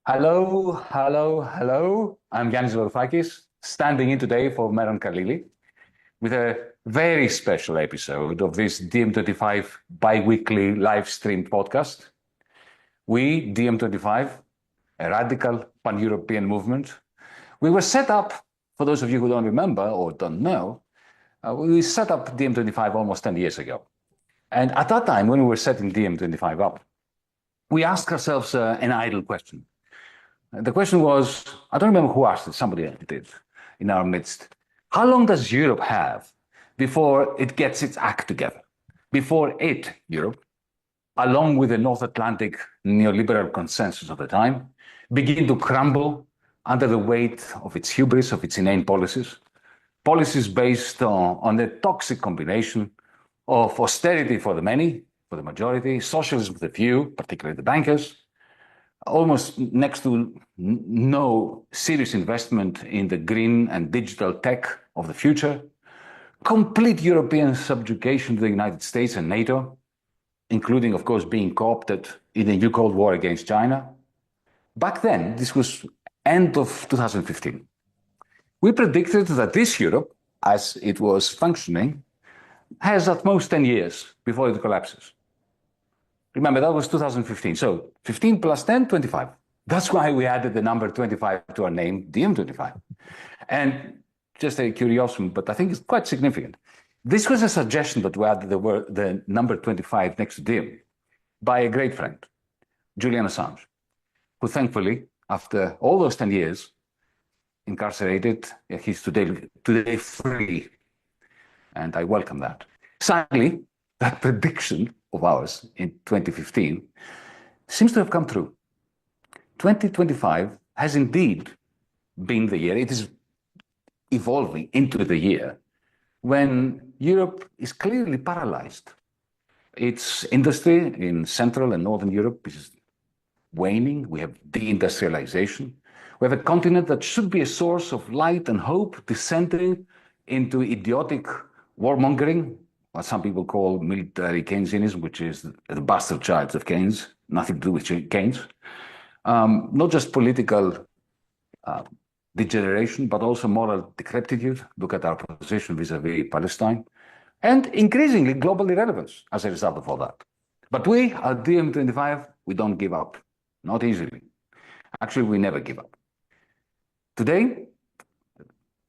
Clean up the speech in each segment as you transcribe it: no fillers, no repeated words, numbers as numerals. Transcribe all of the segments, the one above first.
Hello, hello, hello. I'm Yanis Varoufakis, standing in today for Meron Khalili with a very special episode of this DM25 bi-weekly live stream podcast. We, DM25, a radical pan-European movement, we were set up, for those of you who don't remember or don't know, we set up DM25 almost 10 years ago. And at that time, when we were setting DM25 up, we asked ourselves an idle question. The question was, I don't remember who asked it, somebody did in our midst. How long does Europe have before it gets its act together? Before it, Europe, along with the North Atlantic neoliberal consensus of the time, begin to crumble under the weight of its hubris, of its inane policies, policies based on the toxic combination of austerity for the many, for the majority, socialism for the few, particularly the bankers, almost next to no serious investment in the green and digital tech of the future, complete European subjugation to the United States and NATO, including, of course, being co-opted in the new Cold War against China. Back then, this was end of 2015. We predicted that this Europe, as it was functioning, has at most 10 years before it collapses. Remember, that was 2015. So 15 plus 10, 25. That's why we added the number 25 to our name, DM25. And just a curiosity, but I think it's quite significant. This was a suggestion that we added the number 25 next to DM by a great friend, Julian Assange, who after all those 10 years, incarcerated, he's today free. And I welcome that. Sadly, that prediction of ours in 2015 seems to have come true. 2025 has indeed been the year, it is evolving into the year when Europe is clearly paralyzed. Its industry in Central and Northern Europe is waning. We have deindustrialization. We have a continent that should be a source of light and hope descending into idiotic warmongering, what some people call military Keynesianism, which is the bastard child of Keynes, nothing to do with Keynes. Not just political degeneration, but also moral decrepitude. Look at our position vis-à-vis Palestine. And increasingly global irrelevance as a result of all that. But we at DM25, we don't give up. Not easily. Actually, we never give up. Today,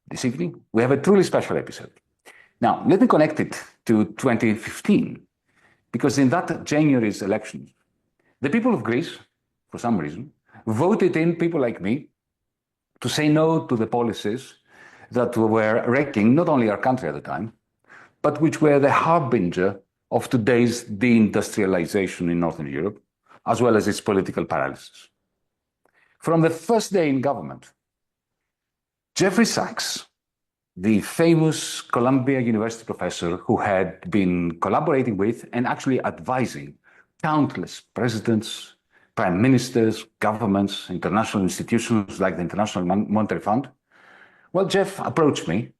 this evening, we have a truly special episode. Now, let me connect it to 2015, because in that January's election, the people of Greece, for some reason, voted in people like me to say no to the policies that were wrecking not only our country at the time, but which were the harbinger of today's deindustrialization in Northern Europe, as well as its political paralysis. From the first day in government, Jeffrey Sachs, the famous Columbia University professor who had been collaborating with and actually advising countless presidents, prime ministers, governments, international institutions like the International Monetary Fund, well, Jeff approached me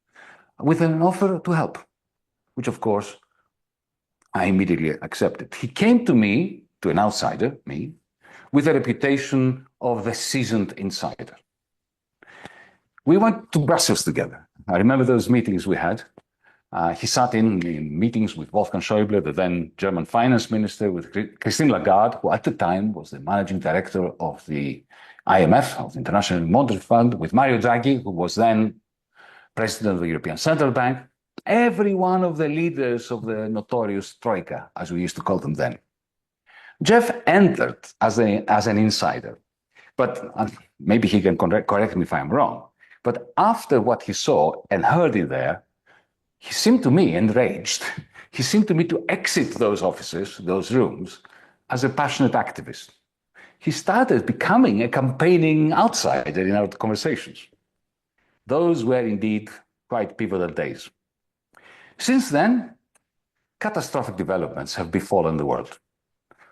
with an offer to help, which of course I immediately accepted. He came to me, to an outsider, me, with a reputation of the seasoned insider. We went to Brussels together. I remember those meetings we had. He sat in meetings with Wolfgang Schäuble, the then German finance minister, with Christine Lagarde, who at the time was the managing director of the IMF, of the International Monetary Fund, with Mario Draghi, who was then president of the European Central Bank, every one of the leaders of the notorious Troika, as we used to call them then. Jeff entered as an insider, but maybe he can correct me if I'm wrong. But after what he saw and heard in there, he seemed to me enraged. He seemed to me to exit those offices, those rooms, as a passionate activist. He started becoming a campaigning outsider in our conversations. Those were indeed quite pivotal days. Since then, catastrophic developments have befallen the world.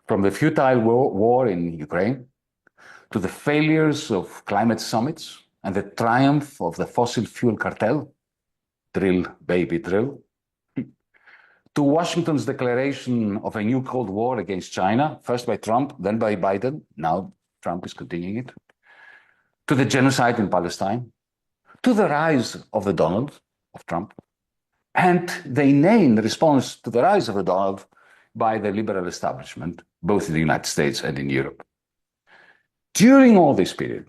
From the futile war in Ukraine, to the failures of climate summits, and the triumph of the fossil fuel cartel, drill, baby, drill, to Washington's declaration of a new Cold War against China, first by Trump, then by Biden, now Trump is continuing it, to the genocide in Palestine, to the rise of the Donald, of Trump, and the inane response to the rise of the Donald by the liberal establishment, both in the United States and in Europe. During all this period,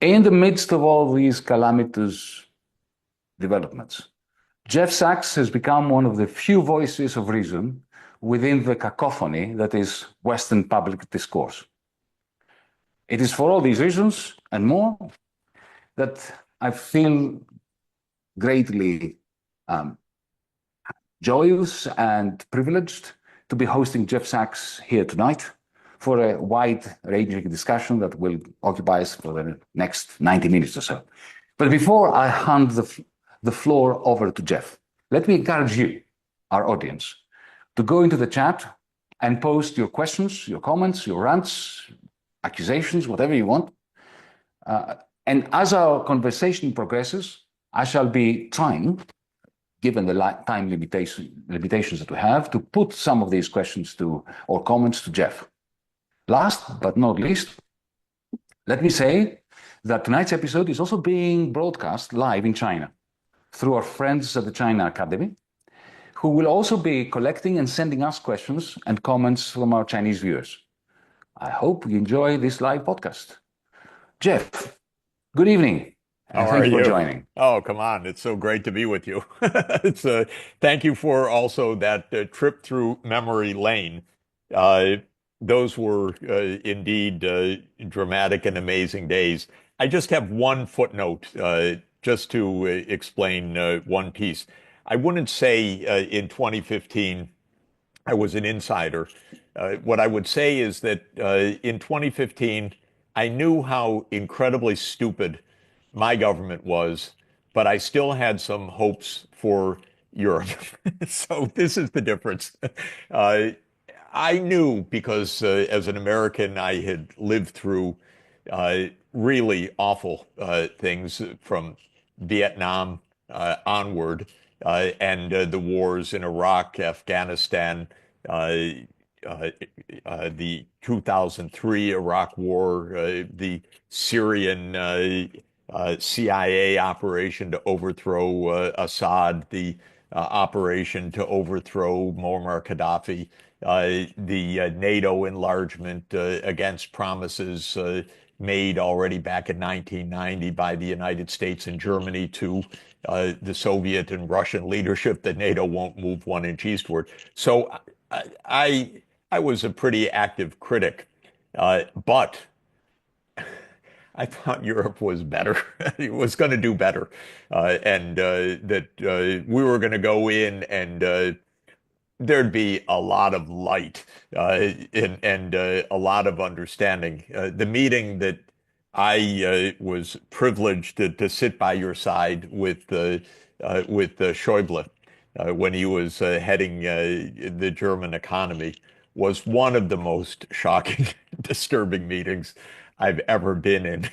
in the midst of all these calamitous developments, Jeff Sachs has become one of the few voices of reason within the cacophony that is Western public discourse. It is for all these reasons and more that I feel greatly joyous and privileged to be hosting Jeff Sachs here tonight for a wide-ranging discussion that will occupy us for the next 90 minutes or so. But before I hand the floor over to Jeff, let me encourage you, our audience, to go into the chat and post your questions, your comments, your rants, accusations, whatever you want. And as our conversation progresses, I shall be trying, given the time limitations that we have, to put some of these questions or comments to Jeff. Last but not least, let me say that tonight's episode is also being broadcast live in China through our friends at the China Academy, who will also be collecting and sending us questions and comments from our Chinese viewers. I hope you enjoy this live podcast. Jeff, good evening. How thank are you for you? joining. Oh, come on. It's so great to be with you. Thank you for also that trip through memory lane. Those were indeed dramatic and amazing days. I just have one footnote just to explain one piece. I wouldn't say in 2015 I was an insider. What I would say is that in 2015, I knew how incredibly stupid my government was, but I still had some hopes for Europe. So this is the difference. Uh, I knew because as an American, I had lived through really awful things from Vietnam onward, and the wars in Iraq, Afghanistan, uh, the 2003 Iraq War, the Syrian CIA operation to overthrow Assad, the operation to overthrow Muammar Gaddafi, the NATO enlargement against promises made already back in 1990 by the United States and Germany to the Soviet and Russian leadership that NATO won't move 1 inch eastward. So I was a pretty active critic, but I thought Europe was better. It was going to do better, and that we were going to go in and there'd be a lot of light and a lot of understanding. The meeting that I was privileged to sit by your side with Schäuble when he was heading the German economy was one of the most shocking, disturbing meetings I've ever been in,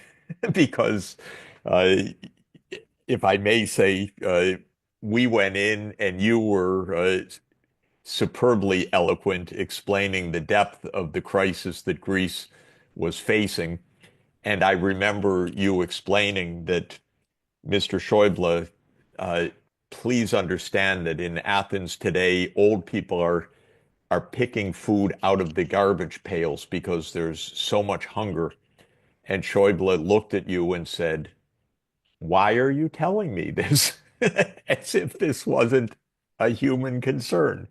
because uh, if I may say, we went in and you were superbly eloquent, explaining the depth of the crisis that Greece was facing. And I remember you explaining that, Mr. Schäuble, uh, please understand that in Athens today, old people are picking food out of the garbage pails because there's so much hunger. And Schäuble looked at you and said, "Why are you telling me this?" As if this wasn't a human concern.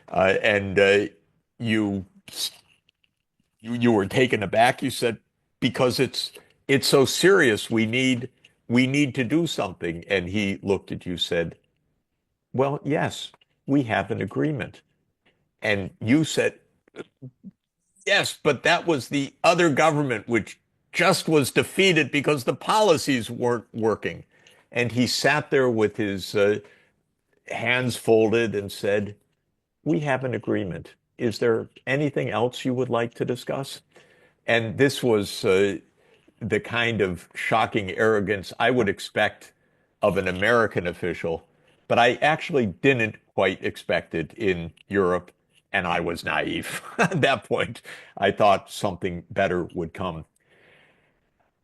And you you were taken aback. You said, "Because it's so serious. We need to do something." And he looked at you, said, "Well, yes, we have an agreement." And you said, "Yes, but that was the other government which just was defeated because the policies weren't working." And he sat there with his hands folded and said, "We have an agreement. Is there anything else you would like to discuss?" And this was the kind of shocking arrogance I would expect of an American official, but I actually didn't quite expect it in Europe, and I was naive at that point. I thought something better would come.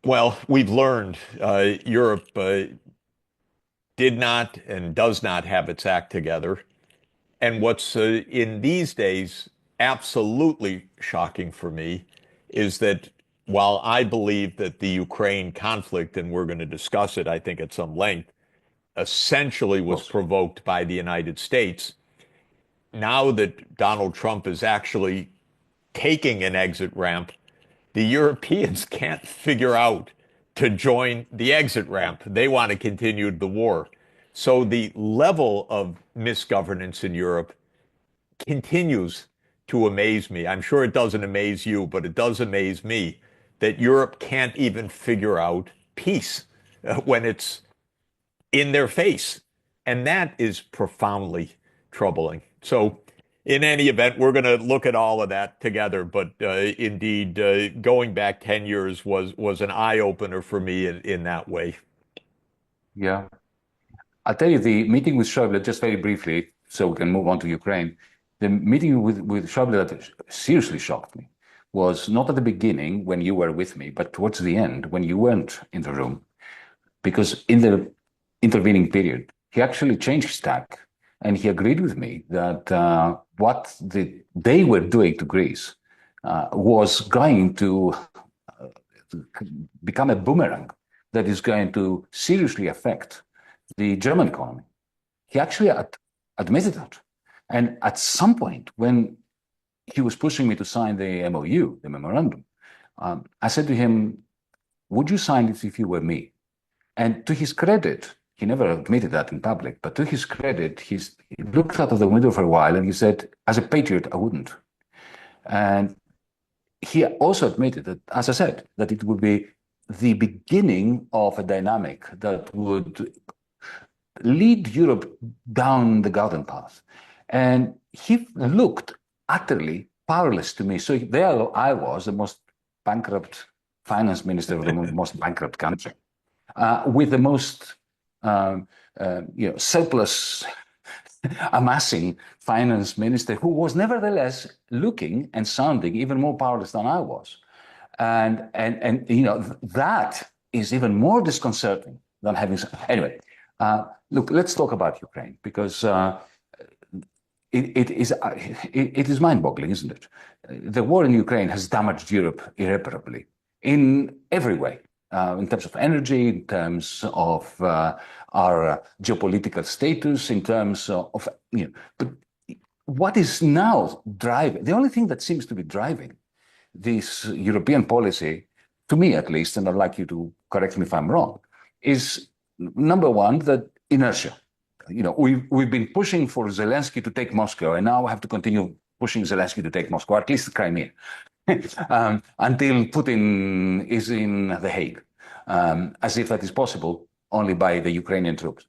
Well, we've learned Europe did not and does not have its act together. And what's in these days absolutely shocking for me is that while I believe that the Ukraine conflict, and we're going to discuss it, I think, at some length, essentially Of was course. provoked by the United States, now that Donald Trump is actually taking an exit ramp, the Europeans can't figure out to join the exit ramp. They want to continue the war. So the level of misgovernance in Europe continues to amaze me. I'm sure it doesn't amaze you, but it does amaze me that Europe can't even figure out peace when it's in their face. And that is profoundly troubling. So, in any event, we're going to look at all of that together. But indeed, going back 10 years was an eye opener for me in that way. Yeah. I'll tell you the meeting with Schäuble, just very briefly, so we can move on to Ukraine. The meeting with Schäuble that seriously shocked me was not at the beginning when you were with me, but towards the end when you weren't in the room. Because in the intervening period, he actually changed his tack and he agreed with me that what they were doing to Greece was going to become a boomerang that is going to seriously affect the German economy. He actually admitted that. And at some point, when he was pushing me to sign the MOU, the memorandum, I said to him, would you sign it if you were me? And to his credit, he never admitted that in public, but to his credit, he looked out of the window for a while and he said, as a patriot, I wouldn't. And he also admitted that, as I said, that it would be the beginning of a dynamic that would lead Europe down the garden path. And he looked utterly powerless to me. So there I was, the most bankrupt finance minister of the most bankrupt country, with the most surplus amassing finance minister who was nevertheless looking and sounding even more powerless than I was. And that is even more disconcerting than having. Anyway, look, let's talk about Ukraine because it is mind-boggling, isn't it? The war in Ukraine has damaged Europe irreparably in every way, in terms of energy, in terms of our geopolitical status, in terms of. But what is now driving? The only thing that seems to be driving this European policy, to me at least, and I'd like you to correct me if I'm wrong, is number one, that inertia. We've been pushing for Zelensky to take Moscow, and now we have to continue pushing Zelensky to take Moscow, or at least Crimea, until Putin is in The Hague, as if that is possible only by the Ukrainian troops.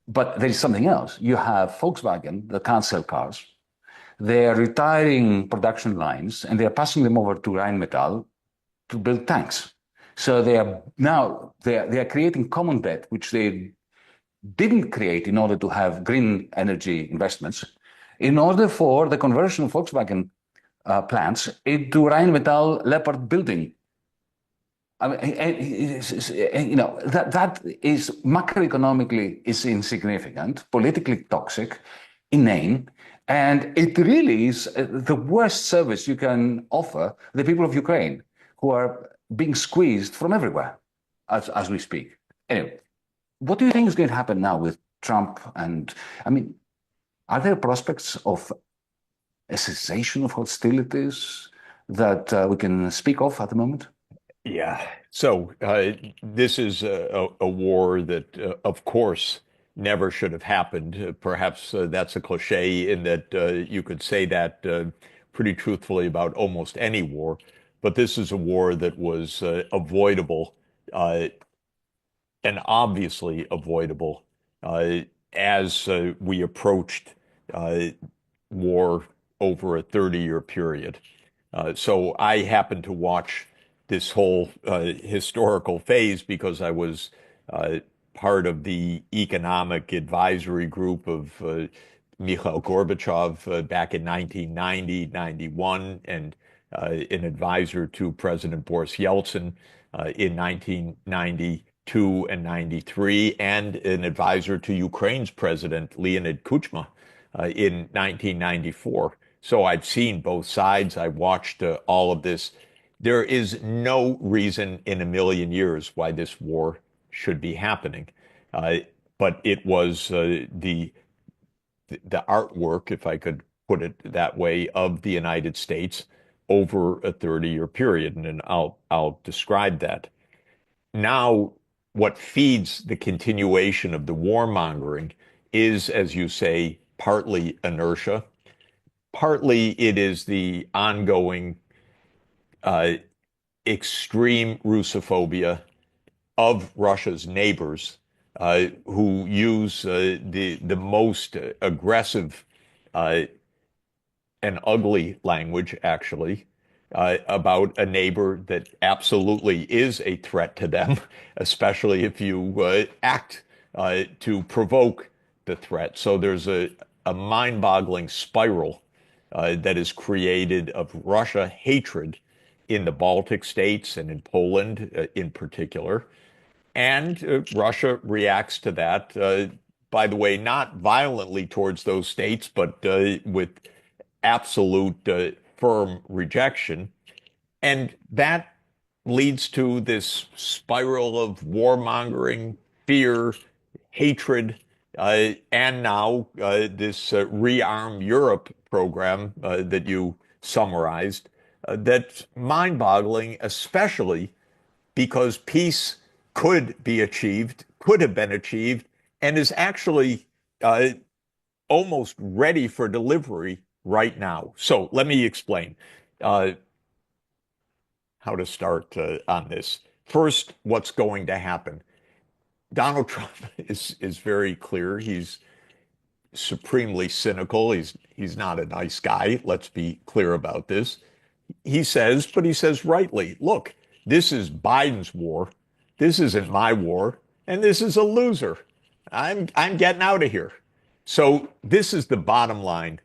But there is something else. You have Volkswagen that can't sell cars. They are retiring production lines and they are passing them over to Rheinmetall to build tanks. So they are creating common debt, which they didn't create in order to have green energy investments, in order for the conversion of Volkswagen plants into Rheinmetall Leopard building. I mean, that is macroeconomically is insignificant, politically toxic, inane, and it really is the worst service you can offer the people of Ukraine, who are being squeezed from everywhere as we speak. Anyway, what do you think is going to happen now with Trump? And I mean, are there prospects of a cessation of hostilities that we can speak of at the moment? Yeah. So this is a war that, of course, never should have happened. Perhaps that's a cliche in that you could say that pretty truthfully about almost any war. But this is a war that was avoidable uh, and obviously avoidable uh, as we approached uh, war over a 30-year period. So I happened to watch this whole historical phase because I was part of the economic advisory group of Mikhail Gorbachev back in 1990, 91, and an advisor to President Boris Yeltsin in 1992 and 93, and an advisor to Ukraine's President Leonid Kuchma in 1994. So I've seen both sides. I watched all of this. There is no reason in a million years why this war should be happening. But it was the artwork, if I could put it that way, of the United States over a 30-year period, and I'll describe that. Now, what feeds the continuation of the warmongering is, as you say, partly inertia, partly it is the ongoing extreme Russophobia of Russia's neighbors, who use the most aggressive and ugly language, actually, about a neighbor that absolutely is a threat to them, especially if you act to provoke the threat. So there's a mind-boggling spiral that is created of Russia hatred in the Baltic states and in Poland in particular. And Russia reacts to that, by the way, not violently towards those states, but with absolute firm rejection. And that leads to this spiral of warmongering, fear, hatred, and now this Rearm Europe program that you summarized. That's mind-boggling, especially because peace could be achieved, could have been achieved, and is actually almost ready for delivery right now. So let me explain how to start on this. First, what's going to happen? Donald Trump is very clear. He's supremely cynical. He's not a nice guy. Let's be clear about this. He says, but he says rightly, look, this is Biden's war. This isn't my war, and this is a loser. I'm getting out of here. So this is the bottom line.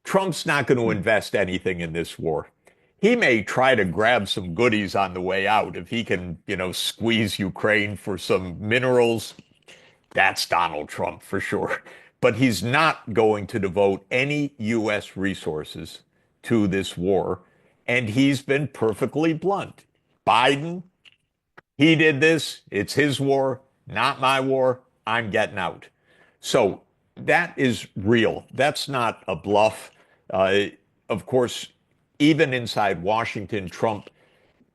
Trump's not going to invest anything in this war. He may try to grab some goodies on the way out. If he can, squeeze Ukraine for some minerals, that's Donald Trump for sure. But he's not going to devote any U.S. resources to this war. And he's been perfectly blunt. Biden, he did this. It's his war, not my war. I'm getting out. So that is real. That's not a bluff. Of course, even inside Washington, Trump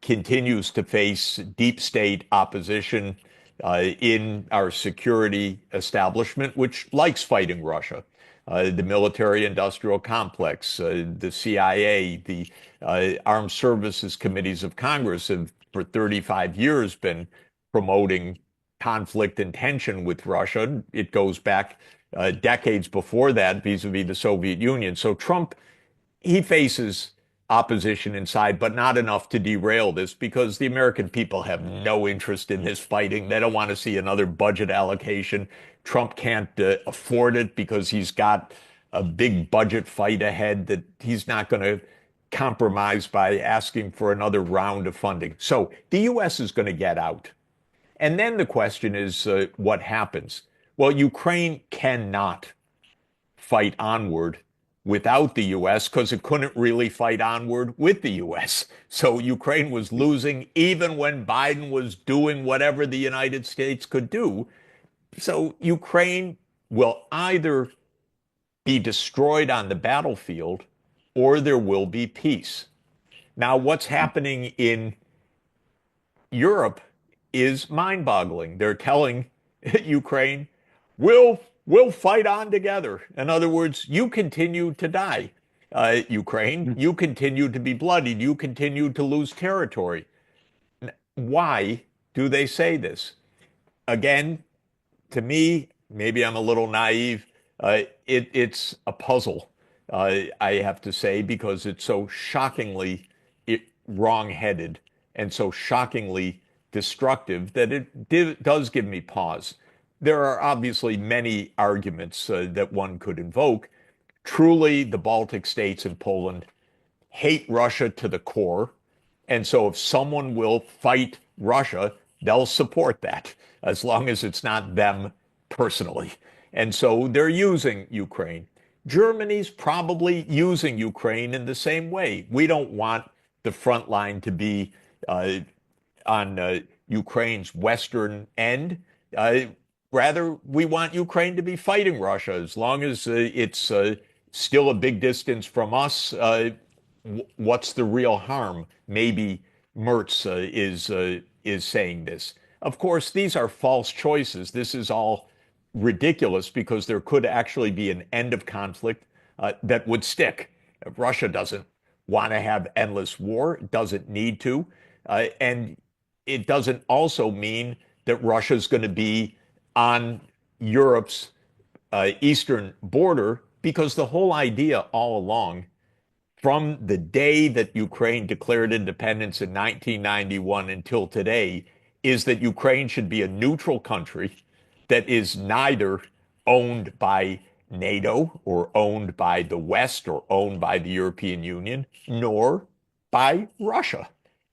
continues to face deep state opposition in our security establishment, which likes fighting Russia. The military-industrial complex, the CIA, the Armed Services Committees of Congress have, for 35 years, been promoting conflict and tension with Russia. It goes back decades before that, vis-a-vis the Soviet Union. So Trump, he faces opposition inside, but not enough to derail this, because the American people have no interest in this fighting. They don't want to see another budget allocation. Trump can't afford it because he's got a big budget fight ahead that he's not going to compromise by asking for another round of funding. So the U.S. is going to get out. And then the question is, what happens? Well, Ukraine cannot fight onward without the U.S. because it couldn't really fight onward with the U.S. So Ukraine was losing even when Biden was doing whatever the United States could do. So Ukraine will either be destroyed on the battlefield or there will be peace. Now, what's happening in Europe is mind-boggling. They're telling Ukraine, we'll fight on together. In other words, you continue to die, Ukraine. You continue to be bloodied. You continue to lose territory. Why do they say this? Again, to me, maybe I'm a little naive. It's a puzzle, I have to say, because it's so shockingly wrong-headed and so shockingly destructive that it does give me pause. There are obviously many arguments that one could invoke. Truly, the Baltic states and Poland hate Russia to the core. And so if someone will fight Russia, they'll support that as long as it's not them personally. And so they're using Ukraine. Germany's probably using Ukraine in the same way. We don't want the front line to be on Ukraine's western end. Uh, Rather, we want Ukraine to be fighting Russia as long as it's still a big distance from us. What's the real harm? Maybe Mertz is saying this. Of course, these are false choices. This is all ridiculous because there could actually be an end of conflict that would stick. Russia doesn't want to have endless war. It doesn't need to. And it doesn't also mean that Russia's going to be on Europe's eastern border, because the whole idea all along, from the day that Ukraine declared independence in 1991 until today, is that Ukraine should be a neutral country that is neither owned by NATO or owned by the West or owned by the European Union, nor by Russia.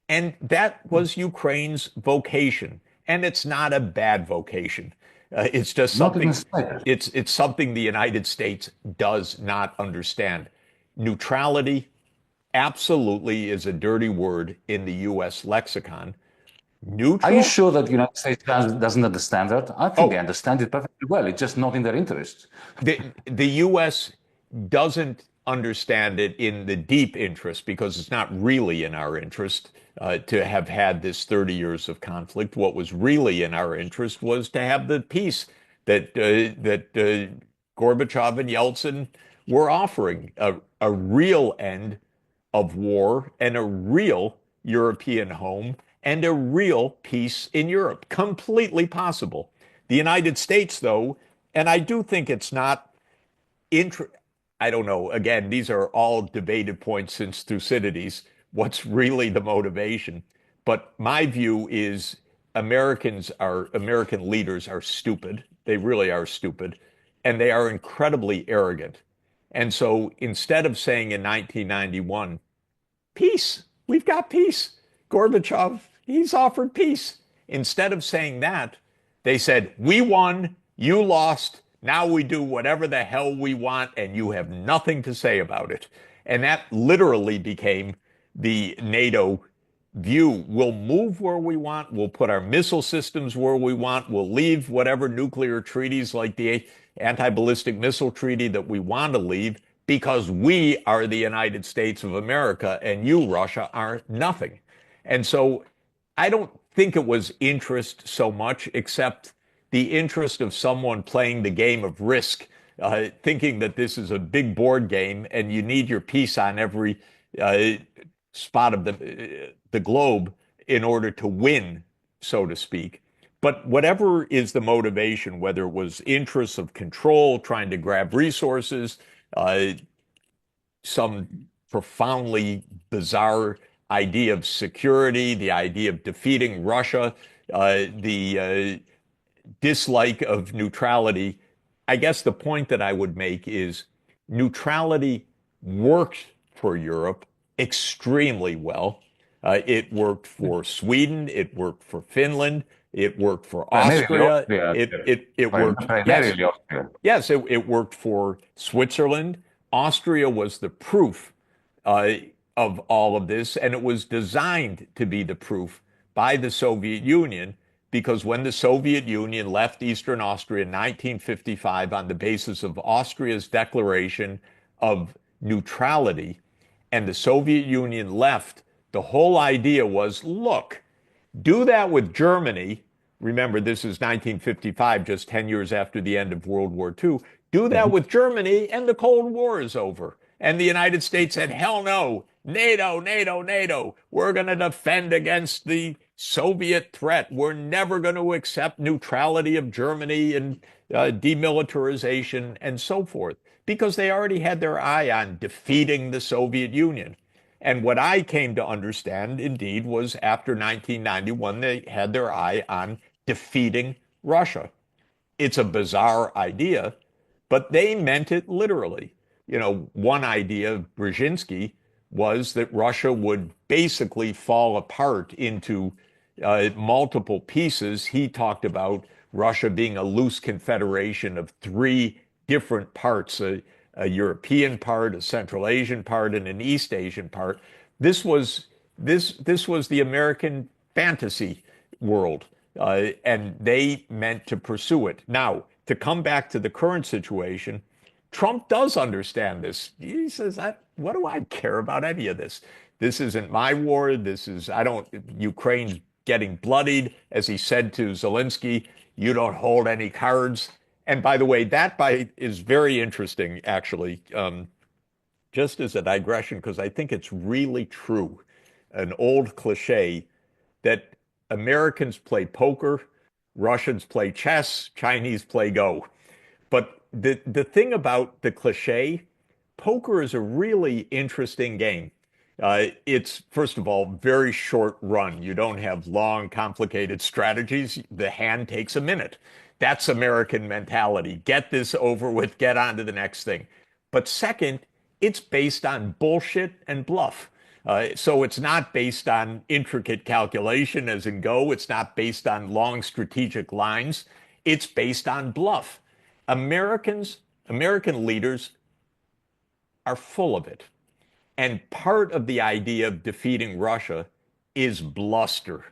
And that was Ukraine's vocation. And it's not a bad vocation. It's just Not something, even slightly. it's something the United States does not understand. Neutrality absolutely is a dirty word in the US lexicon. Are you Neutral? sure that the United States doesn't understand that? I think they Oh, understand it perfectly well. It's just not in their interest. the US doesn't understand it in the deep interest because it's not really in our interest to have had this 30 years of conflict. What was really in our interest was to have the peace that Gorbachev and Yeltsin were offering, a real end of war and a real European home and a real peace in Europe. Completely possible. The United States, though, and I do think it's not I don't know. Again, these are all debated points since Thucydides. What's really the motivation? But my view is American leaders are stupid. They really are stupid, and they are incredibly arrogant. And so instead of saying in 1991, peace, we've got peace. Gorbachev, he's offered peace. Instead of saying that, they said, we won, you lost, now we do whatever the hell we want, and you have nothing to say about it. And that literally became the NATO view. We'll move where we want, we'll put our missile systems where we want, we'll leave whatever nuclear treaties like the anti-ballistic missile treaty that we want to leave, because we are the United States of America and you, Russia, are nothing. And so I don't think it was interest so much, except the interest of someone playing the game of Risk, thinking that this is a big board game and you need your piece on every spot of the globe in order to win, so to speak. But whatever is the motivation, whether it was interests of control, trying to grab resources, some profoundly bizarre idea of security, the idea of defeating Russia, the dislike of neutrality. I guess the point that I would make is neutrality worked for Europe extremely well. It worked for Sweden. It worked for Finland. It worked for Austria. It worked, yes, Primarily Austria. yes, it worked for Switzerland. Austria was the proof uh, of all of this, and it was designed to be the proof by the Soviet Union, because when the Soviet Union left Eastern Austria in 1955 on the basis of Austria's declaration of neutrality, and the Soviet Union left, the whole idea was, look, do that with Germany. Remember, this is 1955, just 10 years after the end of World War II. Do that with Germany, and the Cold War is over. And the United States said, hell no, NATO, NATO, NATO. We're going to defend against the Soviet threat. We're never going to accept neutrality of Germany and demilitarization and so forth, because they already had their eye on defeating the Soviet Union. And what I came to understand, indeed, was after 1991, they had their eye on defeating Russia. It's a bizarre idea, but they meant it literally. You know, one idea of Brzezinski was that Russia would basically fall apart into multiple pieces. He talked about Russia being a loose confederation of three different parts, a European part, a Central Asian part, and an East Asian part. This was the American fantasy world, and they meant to pursue it. Now, to come back to the current situation, Trump does understand this. He says, what do I care about any of this? This isn't my war. Ukraine's getting bloodied. As he said to Zelensky, you don't hold any cards. And by the way, is very interesting, actually, just as a digression, because I think it's really true. An old cliche that Americans play poker, Russians play chess, Chinese play Go. But the thing about the cliche, poker is a really interesting game. It's, first of all, very short run. You don't have long, complicated strategies. The hand takes a minute. That's American mentality. Get this over with, get on to the next thing. But second, it's based on bullshit and bluff. So it's not based on intricate calculation as in Go. It's not based on long strategic lines. It's based on bluff. American leaders are full of it. And part of the idea of defeating Russia is bluster.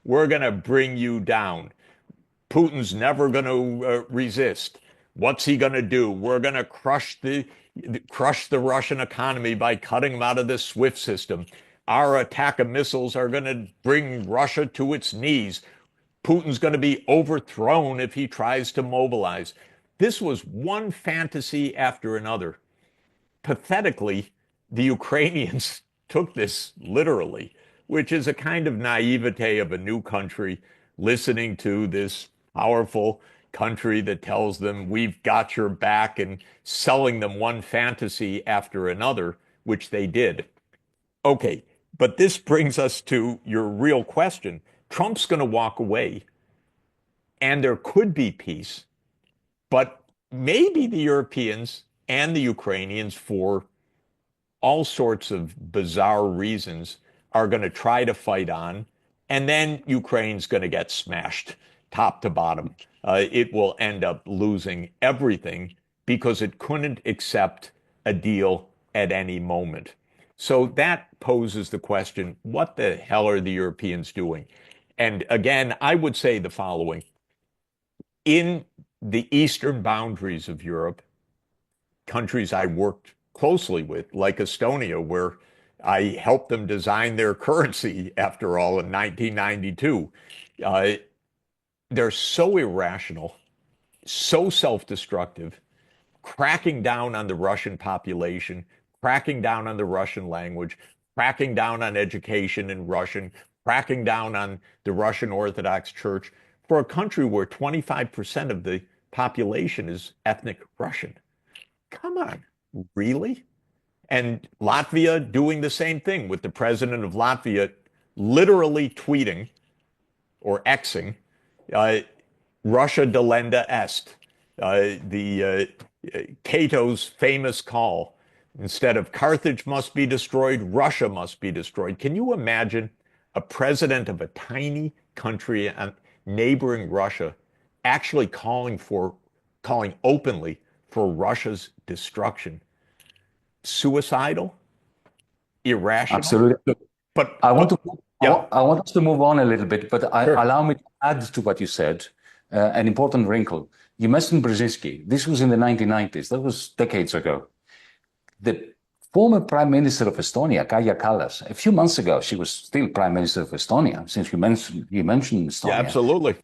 We're going to bring you down. Putin's never going to resist. What's he going to do? We're going to crush the Russian economy by cutting them out of the SWIFT system. Our attack of missiles are going to bring Russia to its knees. Putin's going to be overthrown if he tries to mobilize. This was one fantasy after another. Pathetically, the Ukrainians took this literally, which is a kind of naivete of a new country listening to this powerful country that tells them we've got your back and selling them one fantasy after another, which they did. Okay, but this brings us to your real question. Trump's going to walk away and there could be peace, but maybe the Europeans and the Ukrainians, for all sorts of bizarre reasons, are going to try to fight on, and then Ukraine's going to get smashed top to bottom. It will end up losing everything because it couldn't accept a deal at any moment. So that poses the question, what the hell are the Europeans doing? And again, I would say the following. In the eastern boundaries of Europe, countries I worked closely with, like Estonia, where I helped them design their currency, after all, in 1992, they're so irrational, so self-destructive, cracking down on the Russian population, cracking down on the Russian language, cracking down on education in Russian, cracking down on the Russian Orthodox Church, for a country where 25% of the population is ethnic Russian. Come on, really? And Latvia doing the same thing, with the president of Latvia literally tweeting or Xing, Russia delenda est, Cato's famous call. Instead of Carthage must be destroyed, Russia must be destroyed. Can you imagine a president of a tiny country neighboring Russia actually calling openly for Russia's destruction? Suicidal? Irrational? Absolutely. But I want us to move on a little bit, but Sure. allow me to add to what you said, an important wrinkle. You mentioned Brzezinski. This was in the 1990s. That was decades ago. The former Prime Minister of Estonia, Kaja Kallas, a few months ago, she was still Prime Minister of Estonia, since you mentioned Estonia. Yeah, absolutely.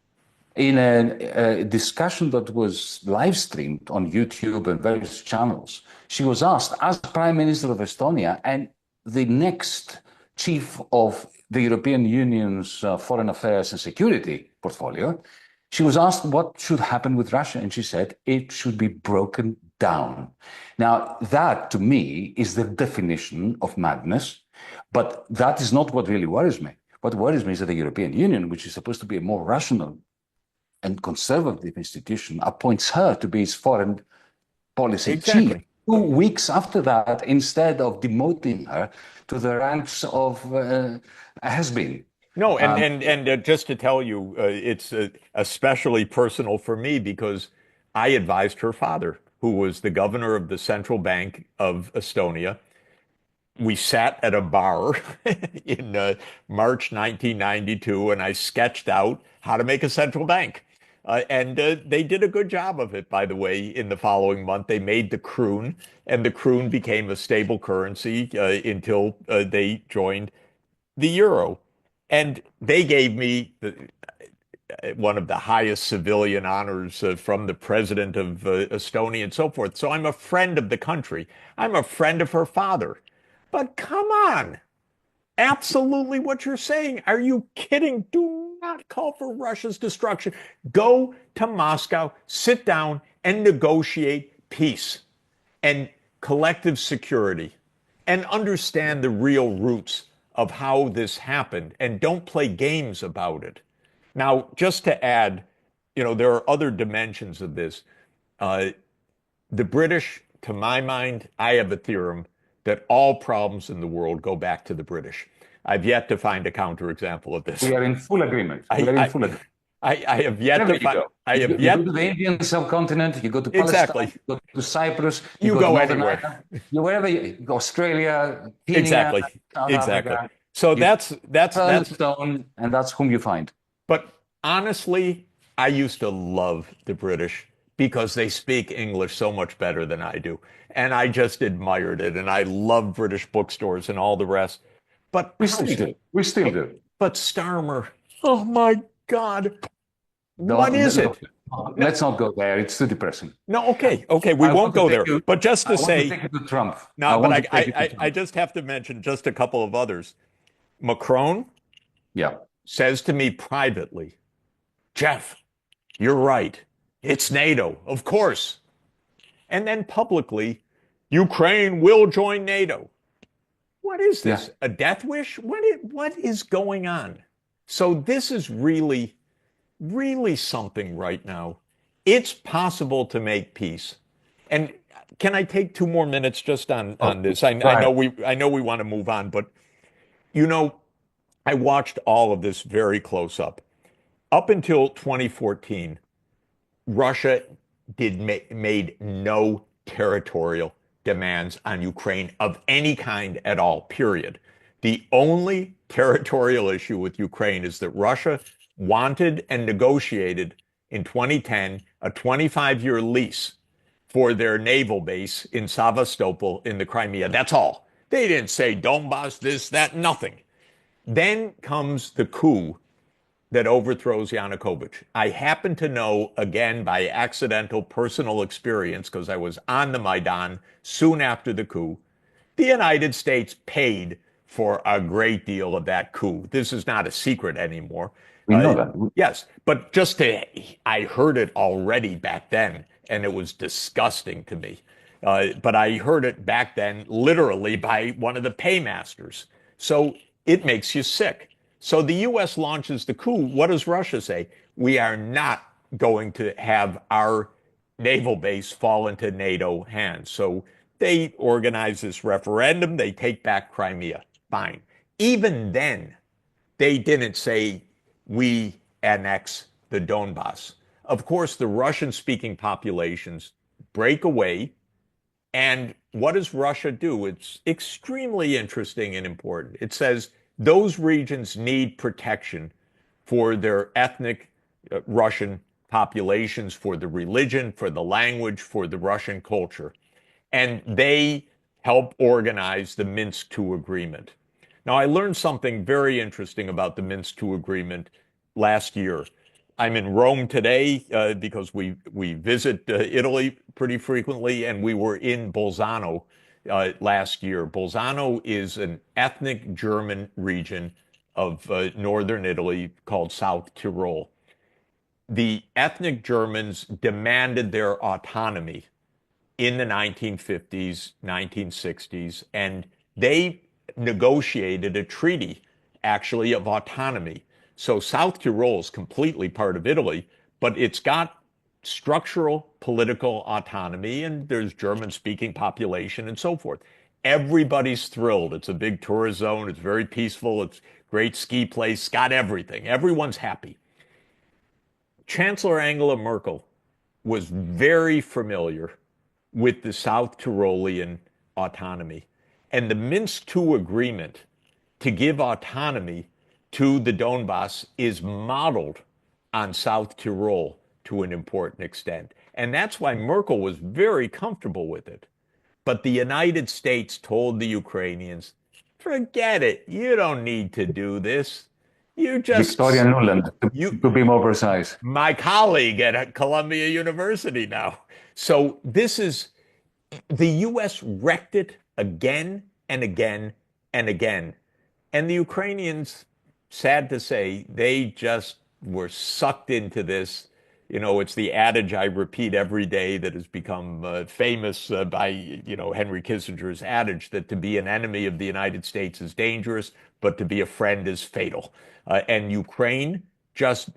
In a discussion that was live streamed on YouTube and various channels, she was asked, as Prime Minister of Estonia and the next chief of the European Union's foreign affairs and security portfolio, she was asked what should happen with Russia, and she said it should be broken down. Now, that to me is the definition of madness, but that is not what really worries me. What worries me is that the European Union, which is supposed to be a more rational and conservative institution, appoints her to be its foreign policy chief, 2 weeks after that, instead of demoting her to the ranks of has-been. No, and just to tell you, it's especially personal for me because I advised her father, who was the governor of the Central Bank of Estonia. We sat at a bar in March 1992, and I sketched out how to make a central bank. And they did a good job of it, by the way, in the following month. They made the kroon, and the kroon became a stable currency until they joined the euro. And they gave me one of the highest civilian honors from the president of Estonia and so forth. So I'm a friend of the country. I'm a friend of her father. But come on, absolutely what you're saying. Are you kidding? Do not call for Russia's destruction. Go to Moscow, sit down, and negotiate peace and collective security and understand the real roots of how this happened and don't play games about it. Now, just to add, there are other dimensions of this. The British, to my mind, I have a theorem that all problems in the world go back to the British. I've yet to find a counterexample of this. We are in full agreement. We are in full agreement. I have yet to find. You go to the Indian subcontinent, you go to Palestine, you go to Cyprus, you go anywhere. Wherever you go, Australia, Kenya, exactly. Africa, so that's stone, and that's whom you find. But honestly, I used to love the British because they speak English so much better than I do. And I just admired it. And I love British bookstores and all the rest. But we still do. We still do. But Starmer, oh my God. What is it? Let's not go there. It's too depressing. No, okay. We won't go there. But just to say, take it to Trump. No, but I just have to mention just a couple of others. Macron says to me privately, Jeff, you're right. It's NATO, of course. And then publicly, Ukraine will join NATO. What is this? A death wish? What is going on? So this is really, really something right now. It's possible to make peace. And can I take 2 more minutes just on this? I know we want to move on, but I watched all of this very close up. Up until 2014, Russia made no territorial demands on Ukraine of any kind at all, period. The only territorial issue with Ukraine is that Russia wanted and negotiated in 2010 a 25-year lease for their naval base in Sevastopol in the Crimea. That's all. They didn't say Donbass, this, that, nothing. Then comes the coup that overthrows Yanukovych. I happen to know, again, by accidental personal experience, because I was on the Maidan soon after the coup, the United States paid for a great deal of that coup. This is not a secret anymore. We know that. Yes, but I heard it already back then, and it was disgusting to me. But I heard it back then literally by one of the paymasters. So it makes you sick. So the U.S. launches the coup. What does Russia say? We are not going to have our naval base fall into NATO hands. So they organize this referendum. They take back Crimea. Fine. Even then, they didn't say we annex the Donbass. Of course, the Russian-speaking populations break away. And what does Russia do? It's extremely interesting and important. It says those regions need protection for their ethnic Russian populations, for the religion, for the language, for the Russian culture. And they help organize the Minsk II agreement. Now, I learned something very interesting about the Minsk II agreement last year. I'm in Rome today because we visit Italy pretty frequently, and we were in Bolzano last year. Bolzano is an ethnic German region of northern Italy called South Tyrol. The ethnic Germans demanded their autonomy in the 1950s, 1960s, and they negotiated a treaty, actually, of autonomy. So South Tyrol is completely part of Italy, but it's got structural political autonomy, and there's German-speaking population and so forth. Everybody's thrilled. It's a big tourist zone. It's very peaceful. It's great ski place. It's got everything. Everyone's happy. Chancellor Angela Merkel was very familiar with the South Tyrolean autonomy. And the Minsk II agreement to give autonomy to the Donbass is modeled on South Tyrol to an important extent. And that's why Merkel was very comfortable with it. But the United States told the Ukrainians, forget it. You don't need to do this. You just Victoria Nuland, you to be more precise. my colleague at Columbia University now. So this is the US wrecked it again and again and again. And the Ukrainians, sad to say, they just were sucked into this. You know, it's the adage I repeat every day that has become famous by, Henry Kissinger's adage that to be an enemy of the United States is dangerous, but to be a friend is fatal. And Ukraine just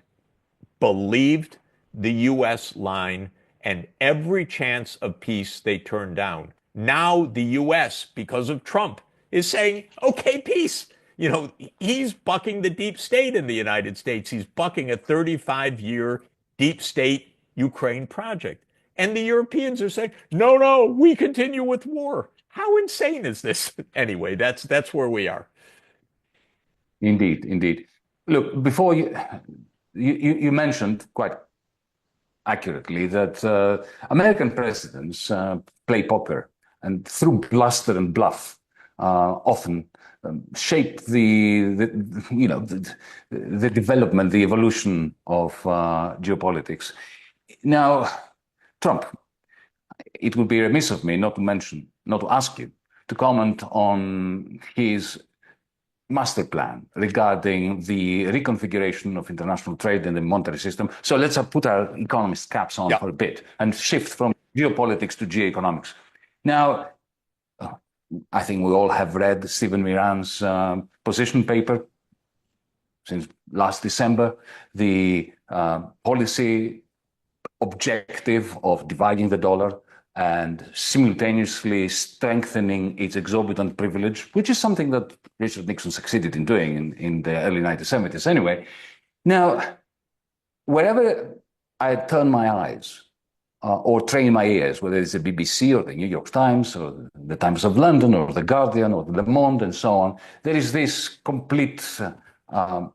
believed the U.S. line, and every chance of peace they turned down. Now the U.S., because of Trump, is saying, okay, peace. You know, he's bucking the deep state in the United States. He's bucking a 35-year deep state Ukraine project. And the Europeans are saying, no, no, we continue with war. How insane is this? Anyway, that's where we are. Indeed, indeed. Look, before you mentioned quite accurately that American presidents play poker and through bluster and bluff often shape the development, the evolution of geopolitics. Now, Trump, it would be remiss of me not to ask you to comment on his master plan regarding the reconfiguration of international trade and the monetary system. So let's put our economist caps on for a bit and shift from geopolitics to geoeconomics. Now, I think we all have read Stephen Miran's position paper since last December, the policy objective of dividing the dollar and simultaneously strengthening its exorbitant privilege, which is something that Richard Nixon succeeded in doing in the early 1970s anyway. Now, wherever I turn my eyes or train my ears, whether it's the BBC or the New York Times or the Times of London or the Guardian or the Le Monde and so on, there is this complete sort of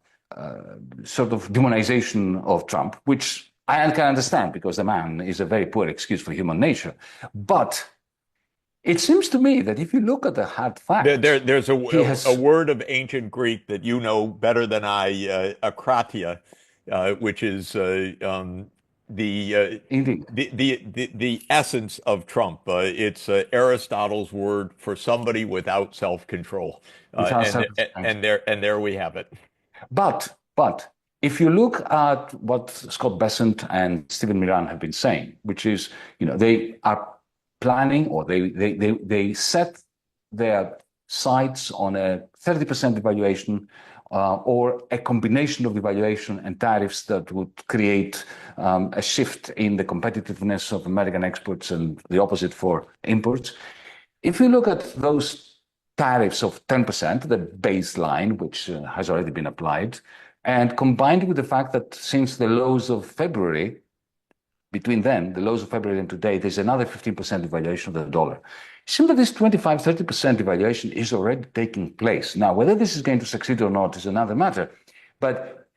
demonization of Trump, which I can understand because the man is a very poor excuse for human nature. But it seems to me that if you look at the hard facts, there's a word of ancient Greek that you know better than I, akratia, which is the essence of Trump. It's Aristotle's word for somebody without self-control, and there we have it. But if you look at what Scott Bessent and Stephen Miran have been saying, which is, they are planning, or they set their sights on a 30% devaluation or a combination of devaluation and tariffs that would create a shift in the competitiveness of American exports and the opposite for imports. If you look at those tariffs of 10%, the baseline, which has already been applied, and combined with the fact that since the lows of February, between then, the lows of February and today, there's another 15% devaluation of the dollar. It seems that this 25-30% devaluation is already taking place. Now, whether this is going to succeed or not is another matter. But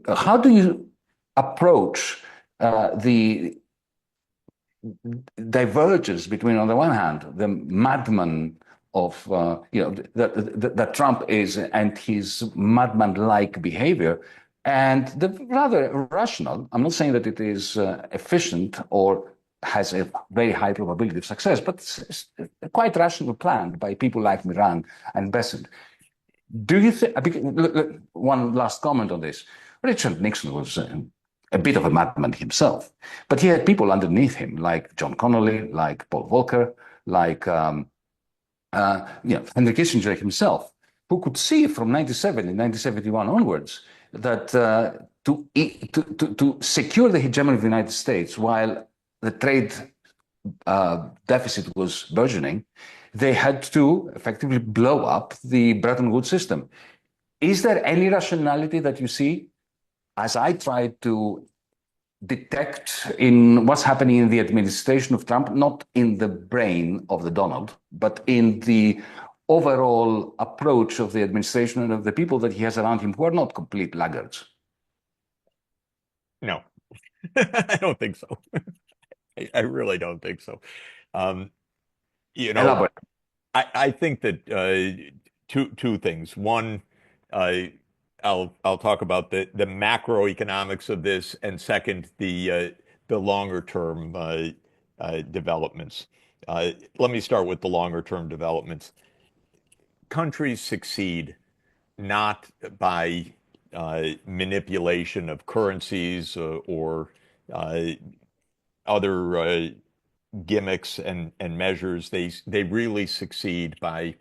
how do you approach the divergence between, on the one hand, the madman of that Trump is and his madman-like behavior, and the rather rational, I'm not saying that it is efficient or has a very high probability of success, but it's a quite rational plan by people like Miran and Bessent. Do you think, one last comment on this, Richard Nixon was a bit of a madman himself, but he had people underneath him like John Connolly, like Paul Volcker, like Henry Kissinger himself, who could see from 1970, 1971 onwards that to secure the hegemony of the United States while the trade deficit was burgeoning, they had to effectively blow up the Bretton Woods system. Is there any rationality that you see, as I try to detect in what's happening in the administration of Trump, not in the brain of the Donald, but in the overall approach of the administration and of the people that he has around him who are not complete laggards? No, I don't think so. I really don't think so. Um, you know, Elaborate. I think that two things. One, uh, I'll talk about the macroeconomics of this, and second, the longer term developments. Let me start with the longer term developments. Countries succeed not by manipulation of currencies or uh, other gimmicks and measures. They really succeed by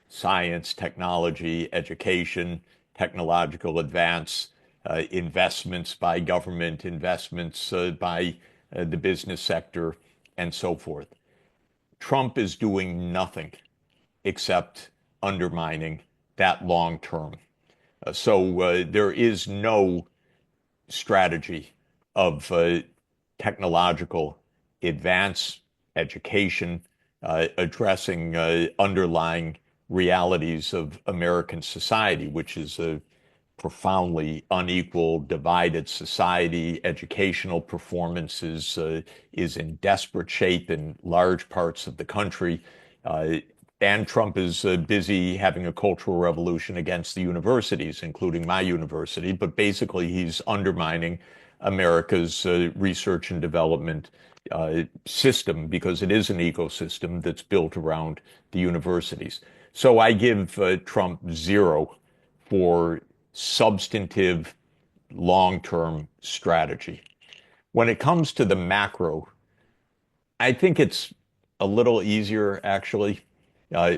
science, technology, education, technological advance, investments by government, investments by the business sector, and so forth. Trump is doing nothing except undermining that long term. So there is no strategy of technological advance, education, addressing underlying realities of American society, which is a profoundly unequal, divided society. Educational performance is in desperate shape in large parts of the country. Uh, and Trump is busy having a cultural revolution against the universities, including my university. But basically, he's undermining America's research and development system because it is an ecosystem that's built around the universities. So I give Trump 0 for substantive long-term strategy. When it comes to the macro, I think it's a little easier, actually. Uh,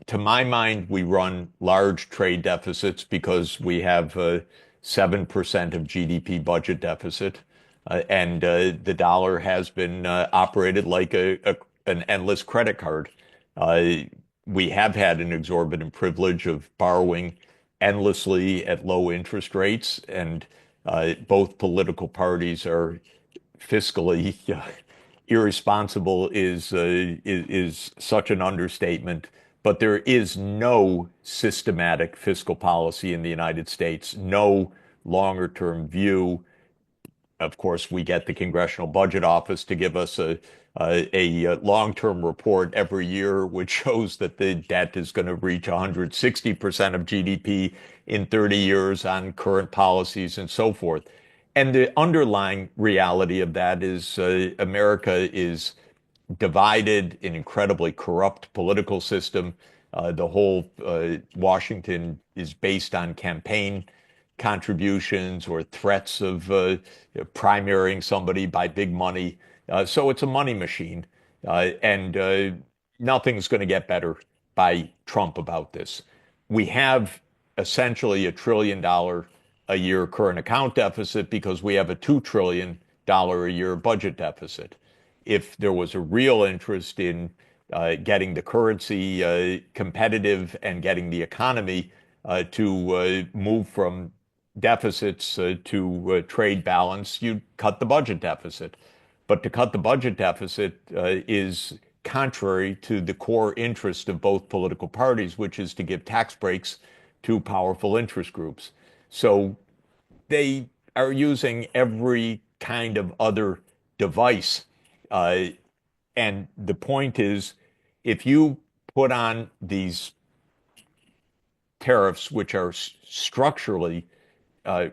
to my mind, we run large trade deficits because we have 7% of GDP budget deficit. And the dollar has been operated like an endless credit card. Uh, we have had an exorbitant privilege of borrowing endlessly at low interest rates, and both political parties are fiscally irresponsible is such an understatement. But there is no systematic fiscal policy in the United States, no longer term view. Of course, we get the Congressional Budget Office to give us a long-term report every year, which shows that the debt is going to reach 160% of GDP in 30 years on current policies and so forth. And the underlying reality of that is America is divided, an incredibly corrupt political system. The whole Washington is based on campaign contributions or threats of primarying somebody by big money. So it's a money machine. And nothing's going to get better by Trump about this. We have essentially $1 trillion a year current account deficit because we have a $2 trillion a year budget deficit. If there was a real interest in getting the currency competitive and getting the economy to move from deficits to trade balance, you'd cut the budget deficit. But to cut the budget deficit is contrary to the core interest of both political parties, which is to give tax breaks to powerful interest groups. So they are using every kind of other device. Uh, and the point is, if you put on these tariffs, which are structurally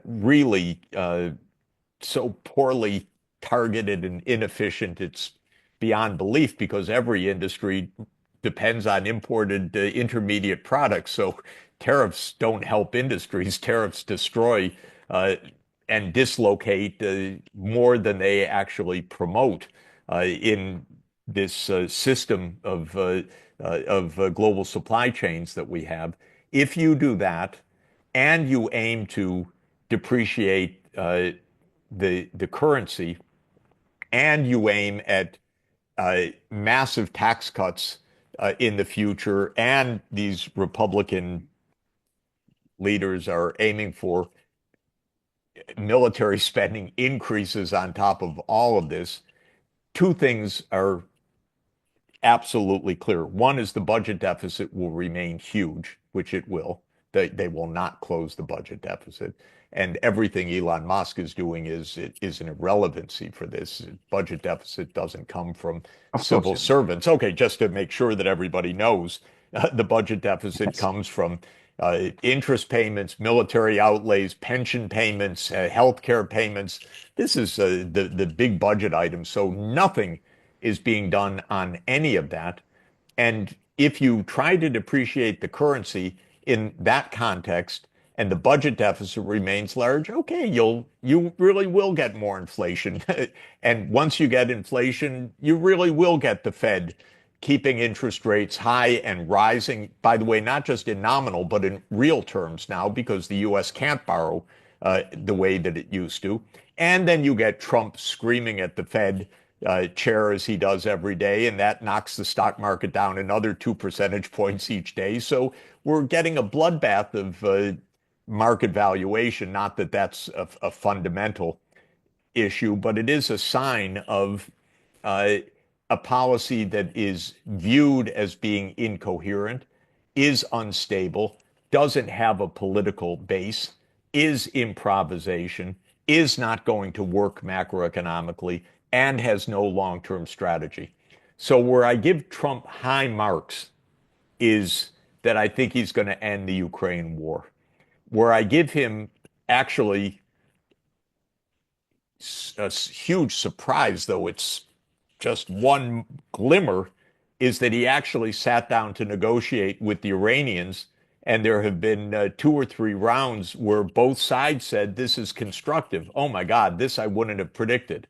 really so poorly targeted and inefficient, it's beyond belief because every industry depends on imported intermediate products. So tariffs don't help industries. Tariffs destroy and dislocate more than they actually promote in this system of global supply chains that we have. If you do that and you aim to depreciate the currency, and you aim at massive tax cuts in the future, and these Republican leaders are aiming for military spending increases on top of all of this, two things are absolutely clear. One is the budget deficit will remain huge, which it will. They will not close the budget deficit. And everything Elon Musk is doing is an irrelevancy for this. Budget deficit doesn't come from civil servants. Okay, just to make sure that everybody knows, the budget deficit comes from interest payments, military outlays, pension payments, healthcare payments. This is the big budget item. So nothing is being done on any of that. And if you try to depreciate the currency in that context and the budget deficit remains large, okay, you really will get more inflation. And once you get inflation, you really will get the Fed keeping interest rates high and rising, by the way, not just in nominal, but in real terms now, because the U.S. can't borrow the way that it used to. And then you get Trump screaming at the Fed chair as he does every day, and that knocks the stock market down another 2 percentage points each day. So we're getting a bloodbath of market valuation. Not that that's a fundamental issue, but it is a sign of a policy that is viewed as being incoherent, is unstable, doesn't have a political base, is improvisation, is not going to work macroeconomically, and has no long-term strategy. So where I give Trump high marks is that I think he's going to end the Ukraine war. Where I give him actually a huge surprise, though it's just one glimmer, is that he actually sat down to negotiate with the Iranians. And there have been 2 or 3 rounds where both sides said, this is constructive. Oh my God, this I wouldn't have predicted.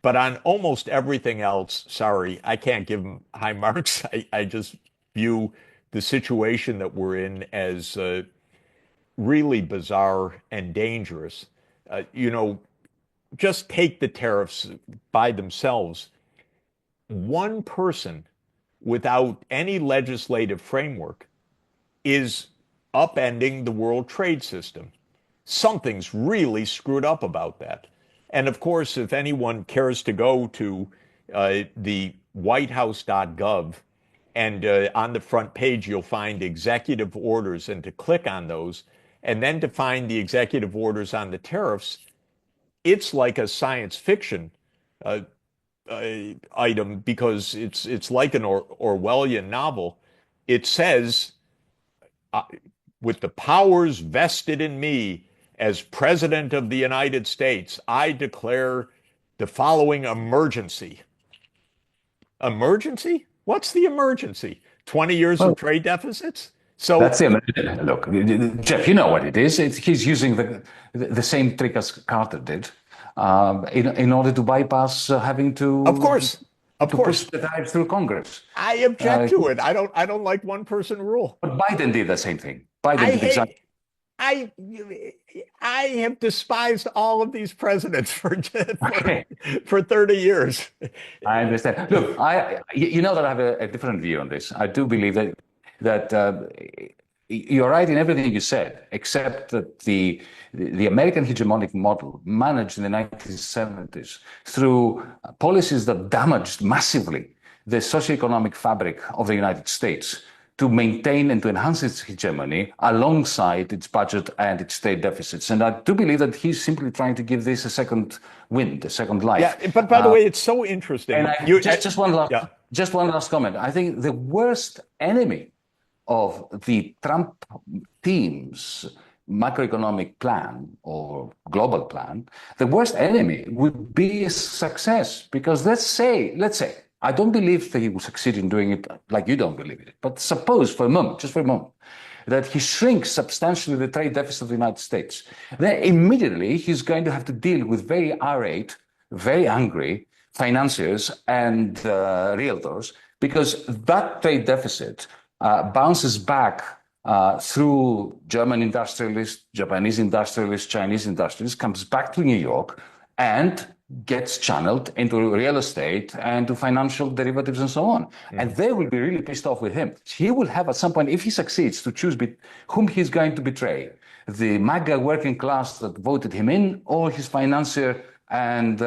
But on almost everything else, sorry, I can't give him high marks. I just view the situation that we're in as really bizarre and dangerous. Just take the tariffs by themselves. One person without any legislative framework is upending the world trade system. Something's really screwed up about that. And of course, if anyone cares to go to the whitehouse.gov, and on the front page, you'll find executive orders, and to click on those, and then to find the executive orders on the tariffs, it's like a science fiction item, because it's like an Orwellian novel. It says, with the powers vested in me as President of the United States, I declare the following emergency. Emergency? What's the emergency? 20 years of trade deficits? So that's the look, Jeff. You know what it is. He's using the same trick as Carter did, in order to bypass having to. Of course, push the tariffs through Congress. I object to it. I don't like one person rule. But Biden did the same thing. Biden did exactly. I have despised all of these presidents for 30 years. I understand. Look, you know that I have a different view on this. I do believe that you're right in everything you said, except that the American hegemonic model managed in the 1970s through policies that damaged massively the socioeconomic fabric of the United States to maintain and to enhance its hegemony alongside its budget and its state deficits. And I do believe that he's simply trying to give this a second wind, a second life. Yeah, but by the way, it's so interesting. And just one last comment. I think the worst enemy of the Trump team's macroeconomic plan or global plan, the worst enemy would be success. Because let's say, I don't believe that he will succeed in doing it like you don't believe it. But suppose for a moment, just for a moment, that he shrinks substantially the trade deficit of the United States. Then immediately he's going to have to deal with very irate, very angry financiers and realtors, because that trade deficit bounces back through German industrialists, Japanese industrialists, Chinese industrialists, comes back to New York and gets channeled into real estate and to financial derivatives and so on. Mm-hmm. And they will be really pissed off with him. He will have at some point, if he succeeds, to choose whom he's going to betray. The MAGA working class that voted him in, or his financier and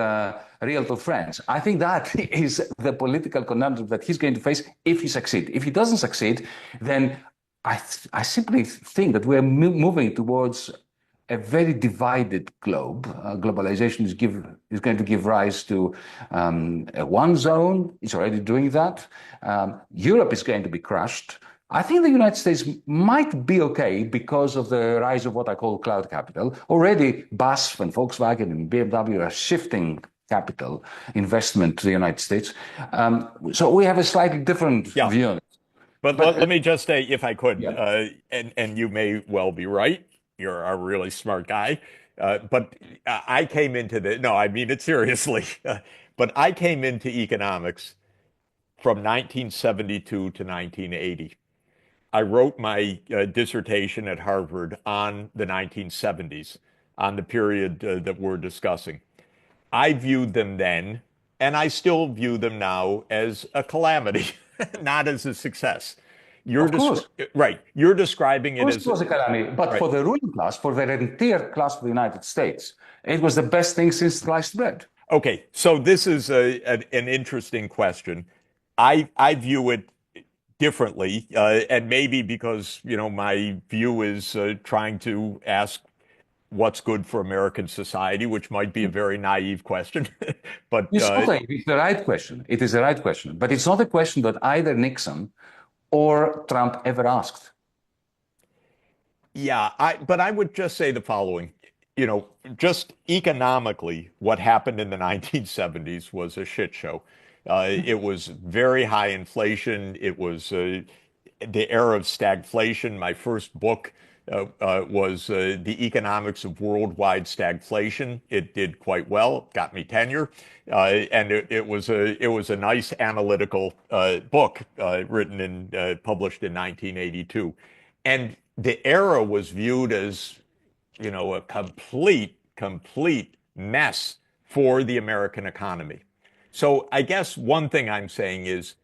realtor friends. I think that is the political conundrum that he's going to face if he succeeds. If he doesn't succeed, then I simply think that we're moving towards a very divided globe. Globalization is going to give rise to a one zone. It's already doing that. Europe is going to be crushed. I think the United States might be okay because of the rise of what I call cloud capital. Already BASF and Volkswagen and BMW are shifting capital investment to the United States. So we have a slightly different view on it. But let me just say, if I could, and you may well be right. You're a really smart guy. But I came into no, I mean it seriously. But I came into economics from 1972 to 1980. I wrote my dissertation at Harvard on the 1970s, on the period that we're discussing. I viewed them then, and I still view them now, as a calamity, not as a success. Of course. Right. You're describing it as... It was a calamity, but for the ruling class, for the rentier class of the United States, it was the best thing since sliced bread. Okay, so this is an interesting question. I view it differently, and maybe because, my view is trying to ask what's good for American society, which might be a very naive question. But it's the right question. It is the right question. But it's not a question that either Nixon or Trump ever asked. Yeah, but I would just say the following. Just economically, what happened in the 1970s was a shit show. It was very high inflation. It was the era of stagflation. My first book was The Economics of Worldwide Stagflation. It did quite well, got me tenure, and it was a nice analytical book written and published in 1982. And the era was viewed as, a complete mess for the American economy. So I guess one thing I'm saying is,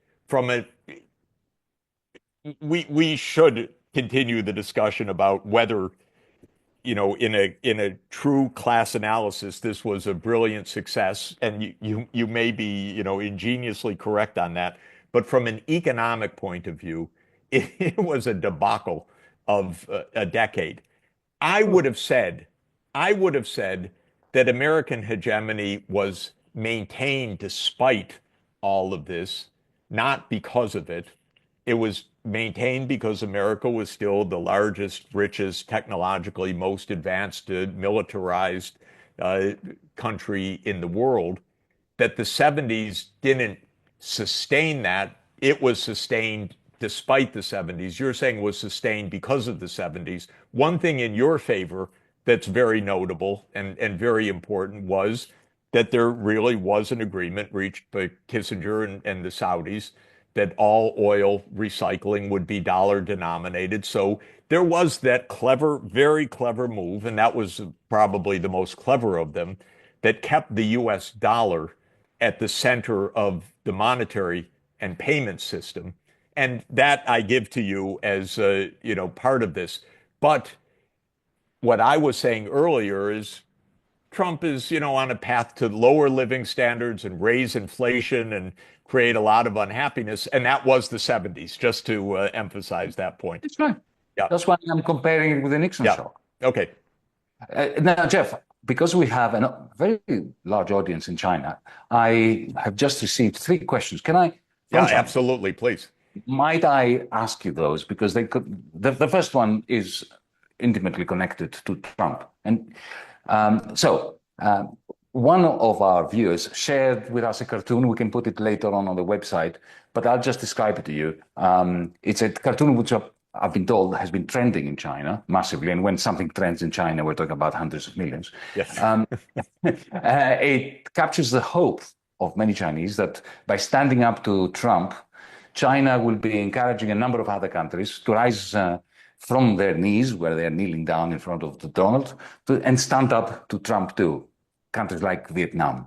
we should continue the discussion about whether, in a true class analysis, this was a brilliant success, and you may be, ingeniously correct on that. But from an economic point of view, it was a debacle of a decade. I would have said that American hegemony was maintained despite all of this, not because of it. It was maintained because America was still the largest, richest, technologically most advanced, militarized country in the world. That the 70s didn't sustain that. It was sustained despite the 70s. You're saying was sustained because of the 70s. One thing in your favor that's very notable and very important was that there really was an agreement reached by Kissinger and the Saudis that all oil recycling would be dollar denominated. So there was that clever, very clever move, and that was probably the most clever of them, that kept the US dollar at the center of the monetary and payment system. And that I give to you as, part of this. But what I was saying earlier is Trump is, on a path to lower living standards and raise inflation and create a lot of unhappiness. And that was the 70s, just to emphasize that point. That's right. Yeah. That's why I'm comparing it with the Nixon shock. Okay. Now, Jeff, because we have a very large audience in China, I have just received 3 questions. Can I? Yeah, absolutely, please. Might I ask you those? Because they could. The first one is intimately connected to Trump. And one of our viewers shared with us a cartoon. We can put it later on the website, but I'll just describe it to you. It's a cartoon which I've been told has been trending in China massively. And when something trends in China, we're talking about hundreds of millions. Yes. It captures the hope of many Chinese that by standing up to Trump, China will be encouraging a number of other countries to rise from their knees, where they are kneeling down in front of the Donald, and stand up to Trump too. Countries like Vietnam.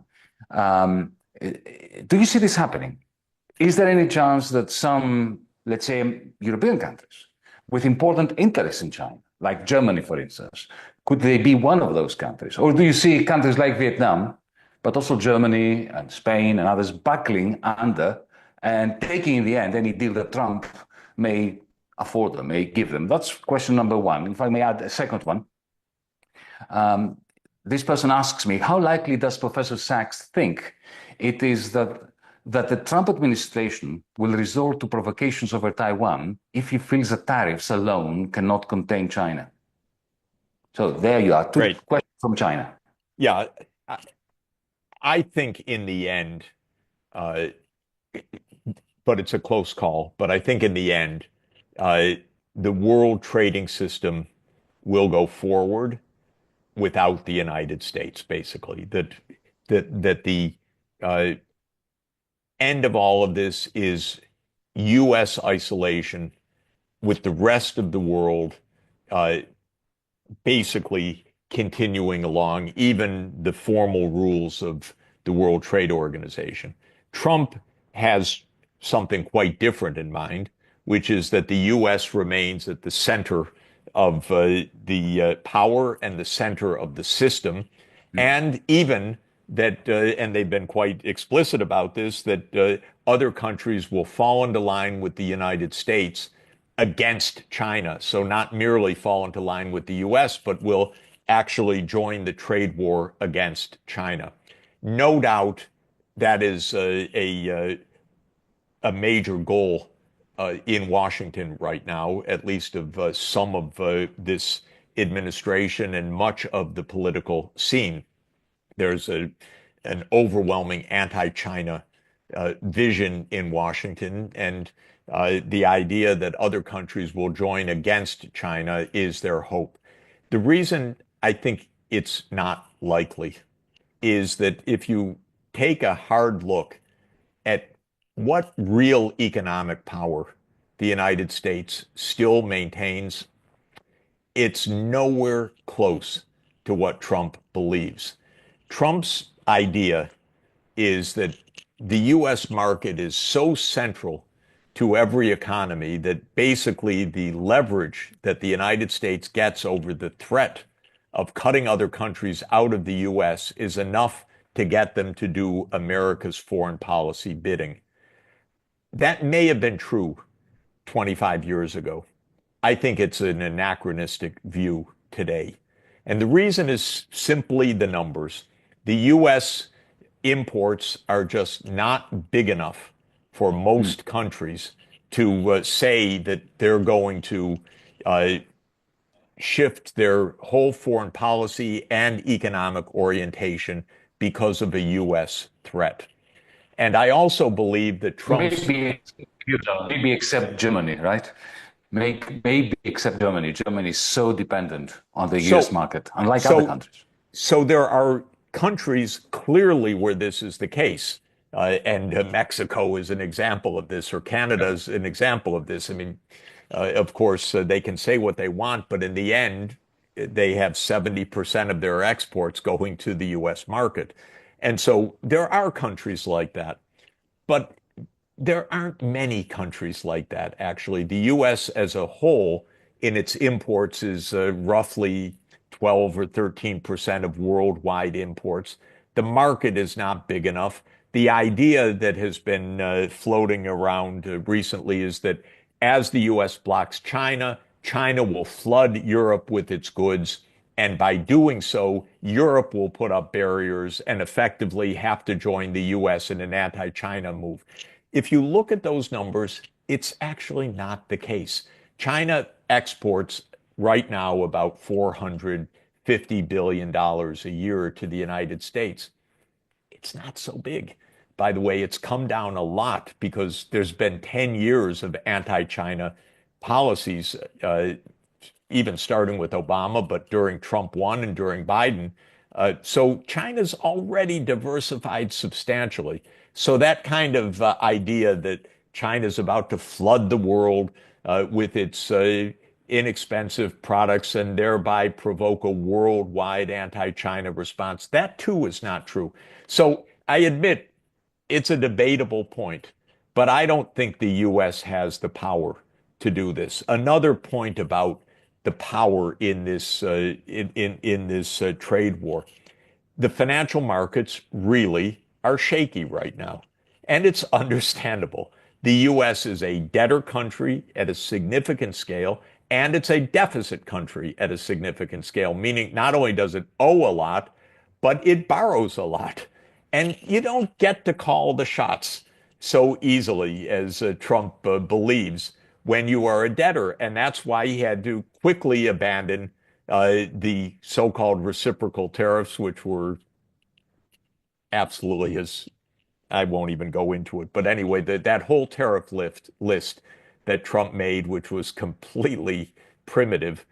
Do you see this happening? Is there any chance that some, let's say, European countries with important interests in China, like Germany, for instance, could they be one of those countries? Or do you see countries like Vietnam, but also Germany and Spain and others buckling under and taking in the end any deal that Trump may afford them, may give them? That's question number one. If I may add a second one, this person asks me, how likely does Professor Sachs think it is that the Trump administration will resort to provocations over Taiwan if he feels that tariffs alone cannot contain China? So there you are, two questions from China. Yeah, I think in the end, but it's a close call, but I think in the end, the world trading system will go forward without the United States, basically. That the end of all of this is U.S. isolation with the rest of the world basically continuing along, even the formal rules of the World Trade Organization. Trump has something quite different in mind, which is that the U.S. remains at the center of the power and the center of the system, and even that, and they've been quite explicit about this, that other countries will fall into line with the United States against China. So not merely fall into line with the U.S., but will actually join the trade war against China. No doubt that is a major goal in Washington right now, at least of some of this administration and much of the political scene. There's an overwhelming anti-China vision in Washington, and the idea that other countries will join against China is their hope. The reason I think it's not likely is that if you take a hard look at what real economic power the United States still maintains, it's nowhere close to what Trump believes. Trump's idea is that the U.S. market is so central to every economy that basically the leverage that the United States gets over the threat of cutting other countries out of the U.S. is enough to get them to do America's foreign policy bidding. That may have been true 25 years ago. I think it's an anachronistic view today. And the reason is simply the numbers. The U.S. imports are just not big enough for most countries to say that they're going to shift their whole foreign policy and economic orientation because of a U.S. threat. And I also believe that Trump's... Maybe except Germany, right? Maybe except Germany. Germany is so dependent on the U.S. market, unlike other countries. So there are countries clearly where this is the case. And Mexico is an example of this, or Canada is an example of this. I mean, of course, they can say what they want, but in the end, they have 70% of their exports going to the U.S. market. And so there are countries like that. But there aren't many countries like that, actually. The U.S. as a whole in its imports is roughly 12 or 13% of worldwide imports. The market is not big enough. The idea that has been floating around recently is that as the U.S. blocks China, China will flood Europe with its goods. And by doing so, Europe will put up barriers and effectively have to join the U.S. in an anti-China move. If you look at those numbers, it's actually not the case. China exports right now about $450 billion a year to the United States. It's not so big. By the way, it's come down a lot because there's been 10 years of anti-China policies, even starting with Obama, but during Trump 1 and during Biden. So China's already diversified substantially. So that kind of idea that China's about to flood the world with its inexpensive products and thereby provoke a worldwide anti-China response. That too is not true. So I admit it's a debatable point, but I don't think the U.S. has the power to do this. Another point about the power in this in this trade war. The financial markets really are shaky right now, and it's understandable. The U.S. is a debtor country at a significant scale, and it's a deficit country at a significant scale, meaning not only does it owe a lot, but it borrows a lot. And you don't get to call the shots so easily as Trump believes when you are a debtor. And that's why he had to quickly abandon the so-called reciprocal tariffs, which were absolutely I won't even go into it. But anyway, that whole tariff list that Trump made, which was completely primitive,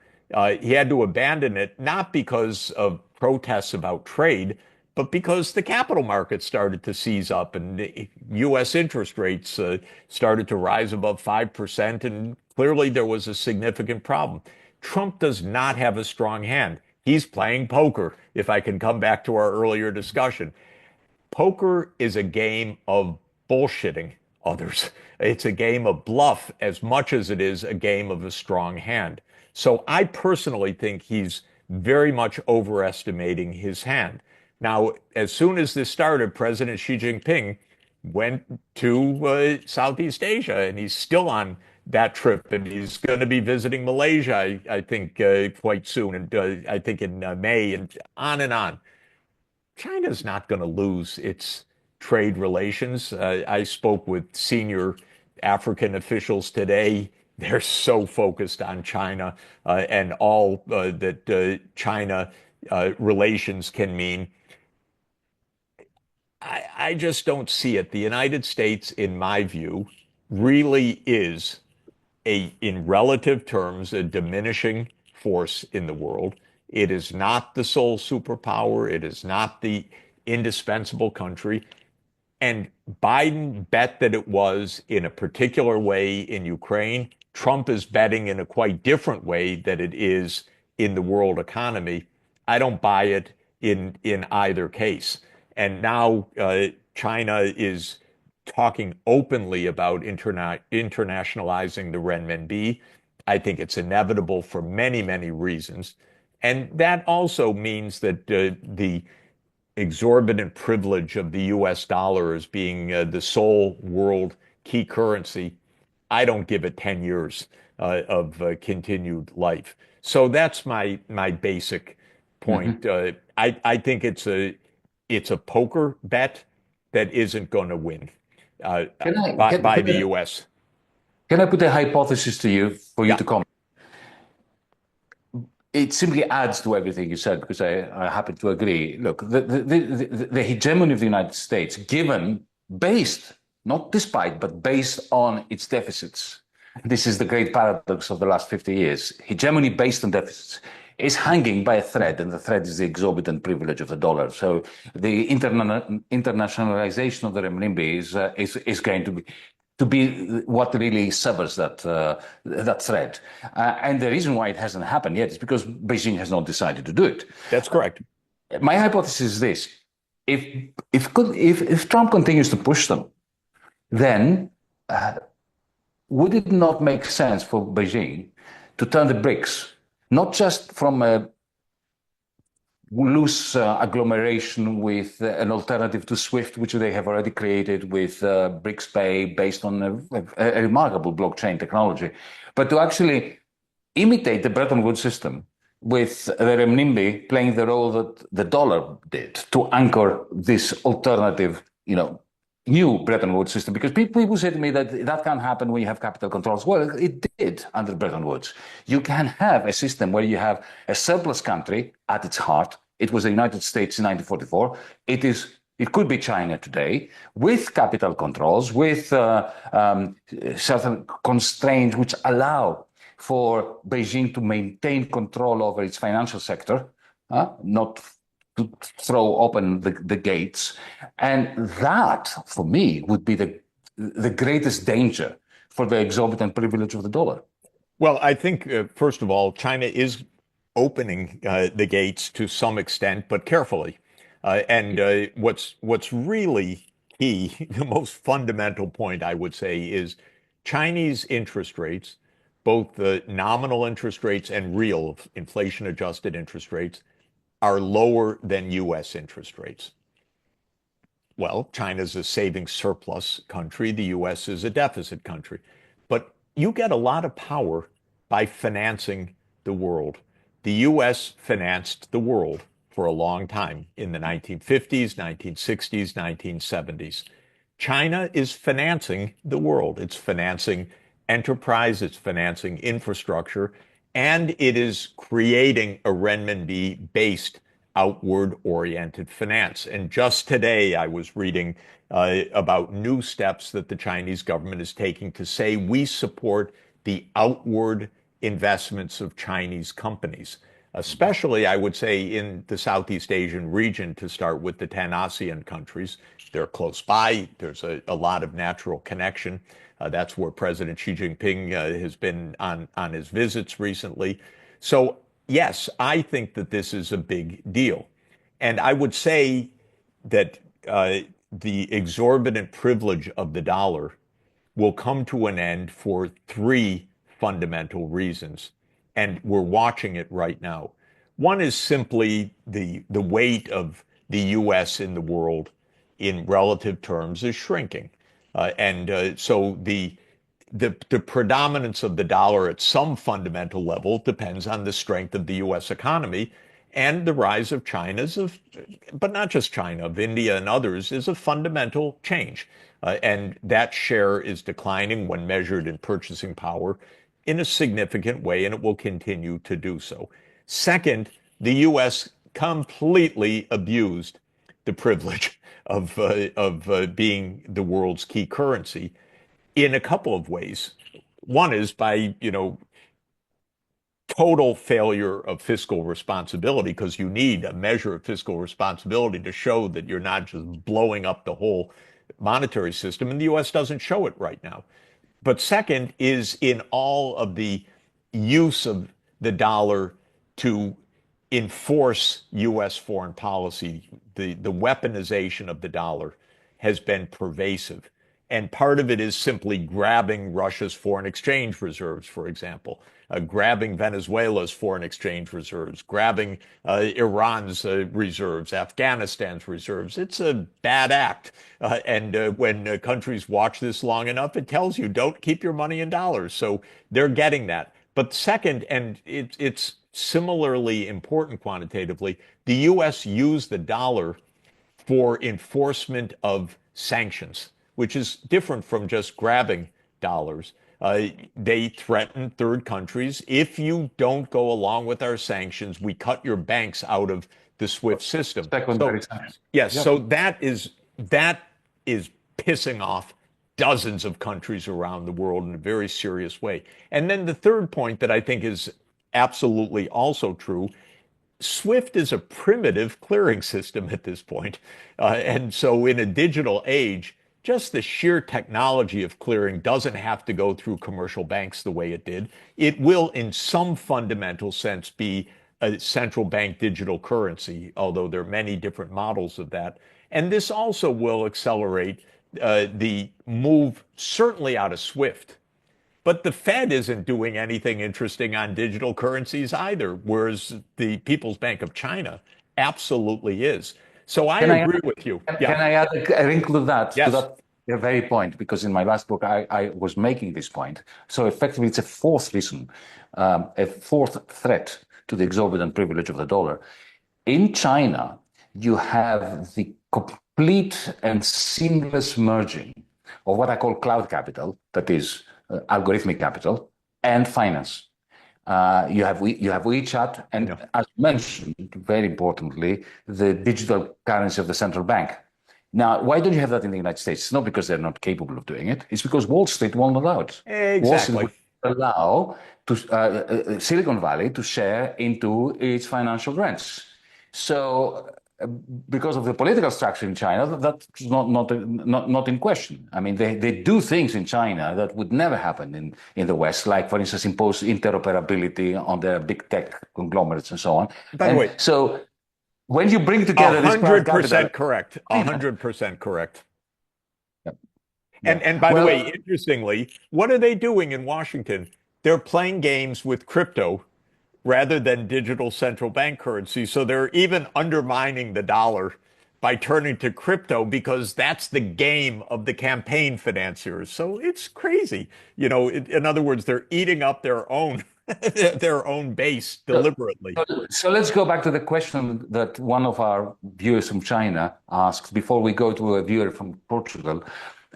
he had to abandon it, not because of protests about trade, but because the capital markets started to seize up and U.S. interest rates started to rise above 5%. And clearly there was a significant problem. Trump does not have a strong hand. He's playing poker, if I can come back to our earlier discussion. Poker is a game of bullshitting others. It's a game of bluff as much as it is a game of a strong hand. So I personally think he's very much overestimating his hand. Now, as soon as this started, President Xi Jinping went to Southeast Asia, and he's still on that trip, and he's going to be visiting Malaysia, I think, quite soon, and I think in May, and on and on. China's not going to lose its trade relations. I spoke with senior African officials today. They're so focused on China and all that China relations can mean. I just don't see it. The United States, in my view, really is in relative terms, a diminishing force in the world. It is not the sole superpower. It is not the indispensable country. And Biden bet that it was in a particular way in Ukraine. Trump is betting in a quite different way that it is in the world economy. I don't buy it in either case. And now China is talking openly about internationalizing the renminbi. I think it's inevitable for many, many reasons. And that also means that the exorbitant privilege of the US dollar as being the sole world key currency, I don't give it 10 years of continued life. So that's my basic point. Mm-hmm. I think it's a poker bet that isn't going to win by the US. Can I put a hypothesis to you for you to comment? It simply adds to everything you said because I happen to agree. Look, the hegemony of the United States, based, not despite, but based on its deficits. This is the great paradox of the last 50 years. Hegemony based on deficits is hanging by a thread, and the thread is the exorbitant privilege of the dollar. So the internationalization of the renminbi is going to be what really severs that thread. And the reason why it hasn't happened yet is because Beijing has not decided to do it. That's correct. My hypothesis is this: if Trump continues to push them, then would it not make sense for Beijing to turn the BRICS not just from a loose agglomeration with an alternative to SWIFT, which they have already created with BRICS Pay based on a remarkable blockchain technology, but to actually imitate the Bretton Woods system with the renminbi playing the role that the dollar did to anchor this alternative, new Bretton Woods system. Because people say to me that can't happen when you have capital controls. Well, it did under Bretton Woods. You can have a system where you have a surplus country at its heart. It was the United States in 1944. It could be China today, with capital controls, with certain constraints which allow for Beijing to maintain control over its financial sector, not to throw open the gates. And that, for me, would be the greatest danger for the exorbitant privilege of the dollar. Well, I think, first of all, China is opening the gates to some extent, but carefully. And what's really key, the most fundamental point I would say, is Chinese interest rates, both the nominal interest rates and real inflation-adjusted interest rates, are lower than U.S. interest rates. Well, China's a saving surplus country. The US is a deficit country. But you get a lot of power by financing the world. The US financed the world for a long time in the 1950s, 1960s, 1970s. China is financing the world. It's financing enterprise, it's financing infrastructure, and it is creating a renminbi-based outward-oriented finance. And just today, I was reading about new steps that the Chinese government is taking to say we support the outward investments of Chinese companies, especially, I would say, in the Southeast Asian region, to start with the 10 ASEAN countries. They're close by. There's a lot of natural connection. That's where President Xi Jinping has been on his visits recently. So yes, I think that this is a big deal. And I would say that the exorbitant privilege of the dollar will come to an end for three fundamental reasons. And we're watching it right now. One is simply the weight of the US in the world in relative terms is shrinking. So the predominance of the dollar at some fundamental level depends on the strength of the U.S. economy, and the rise of but not just China, of India and others, is a fundamental change. And that share is declining when measured in purchasing power in a significant way, and it will continue to do so. Second, the U.S. completely abused the privilege of being the world's key currency in a couple of ways. One is by, total failure of fiscal responsibility, because you need a measure of fiscal responsibility to show that you're not just blowing up the whole monetary system, and the US doesn't show it right now. But second is in all of the use of the dollar to enforce US foreign policy, the weaponization of the dollar has been pervasive. And part of it is simply grabbing Russia's foreign exchange reserves, for example, grabbing Venezuela's foreign exchange reserves, grabbing Iran's reserves, Afghanistan's reserves. It's a bad act. And when countries watch this long enough, it tells you don't keep your money in dollars. So they're getting that. But second, and it's similarly important quantitatively, the U.S. used the dollar for enforcement of sanctions, which is different from just grabbing dollars. They threaten third countries. If you don't go along with our sanctions, we cut your banks out of the SWIFT system. Secondary sanctions. Yes, yeah. So that is pissing off dozens of countries around the world in a very serious way. And then the third point that I think is absolutely also true, SWIFT is a primitive clearing system at this point. And so in a digital age, just the sheer technology of clearing doesn't have to go through commercial banks the way it did. It will, in some fundamental sense, be a central bank digital currency, although there are many different models of that. And this also will accelerate the move, certainly out of SWIFT. But the Fed isn't doing anything interesting on digital currencies either, whereas the People's Bank of China absolutely is. So I agree with you. Can I add a wrinkle to that? Yes. To that very point, because in my last book, I was making this point. So effectively, it's a fourth reason, a fourth threat to the exorbitant privilege of the dollar. In China, you have the complete and seamless merging of what I call cloud capital, that is algorithmic capital, and finance. You have WeChat, and as mentioned, very importantly, the digital currency of the central bank. Now, why don't you have that in the United States? It's not because they're not capable of doing it. It's because Wall Street won't allow it. Exactly. Wall Street will allow Silicon Valley to share into its financial rents. So because of the political structure in China, that's not in question. I mean, they do things in China that would never happen in the West, like, for instance, impose interoperability on their big tech conglomerates and so on. By the And way, so when you bring a together this private hundred capital, percent correct. 100% correct. yeah. And by the way, Well, interestingly, what are they doing in Washington? They're playing games with crypto rather than digital central bank currency. So they're even undermining the dollar by turning to crypto because that's the game of the campaign financiers. So it's crazy. You know, in other words, they're eating up their own their own base so, deliberately. so let's go back to the question that one of our viewers from China asked before we go to a viewer from Portugal.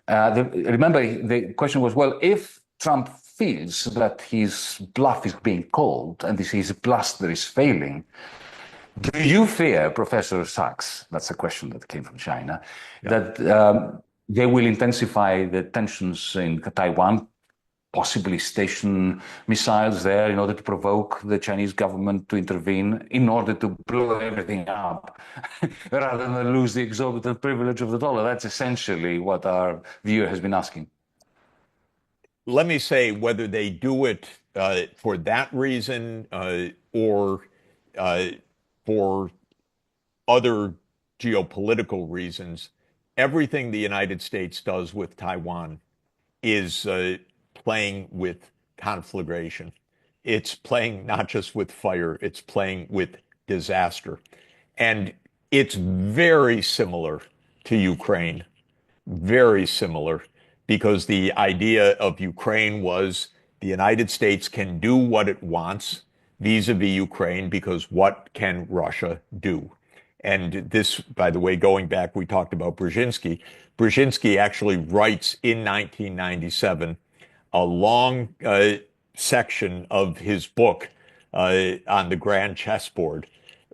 Remember, the question was, well, if Trump feels that his bluff is being called and his bluster is failing, do you fear, Professor Sachs, that's a question that came from China, Yeah. that they will intensify the tensions in Taiwan, possibly station missiles there in order to provoke the Chinese government to intervene in order to blow everything up rather than lose the exorbitant privilege of the dollar? That's essentially what our viewer has been asking. Let me say whether they do it for that reason or uh, for other geopolitical reasons, everything the United States does with Taiwan is playing with conflagration. It's playing not just with fire, it's playing with disaster. And it's very similar to Ukraine, very similar, because the idea of Ukraine was the United States can do what it wants vis-a-vis Ukraine because what can Russia do? And this, by the way, going back, we talked about Brzezinski. Brzezinski actually writes in 1997 a long section of his book on the grand chessboard,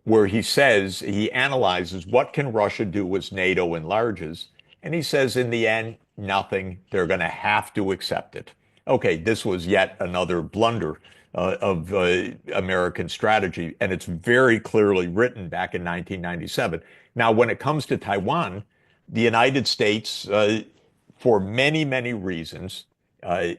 where he says, he analyzes what can Russia do as NATO enlarges. And he says, in the end, nothing. They're going to have to accept it. Okay, this was yet another blunder of American strategy, and it's very clearly written back in 1997. Now, when it comes to Taiwan, the United States, for many, many reasons, uh,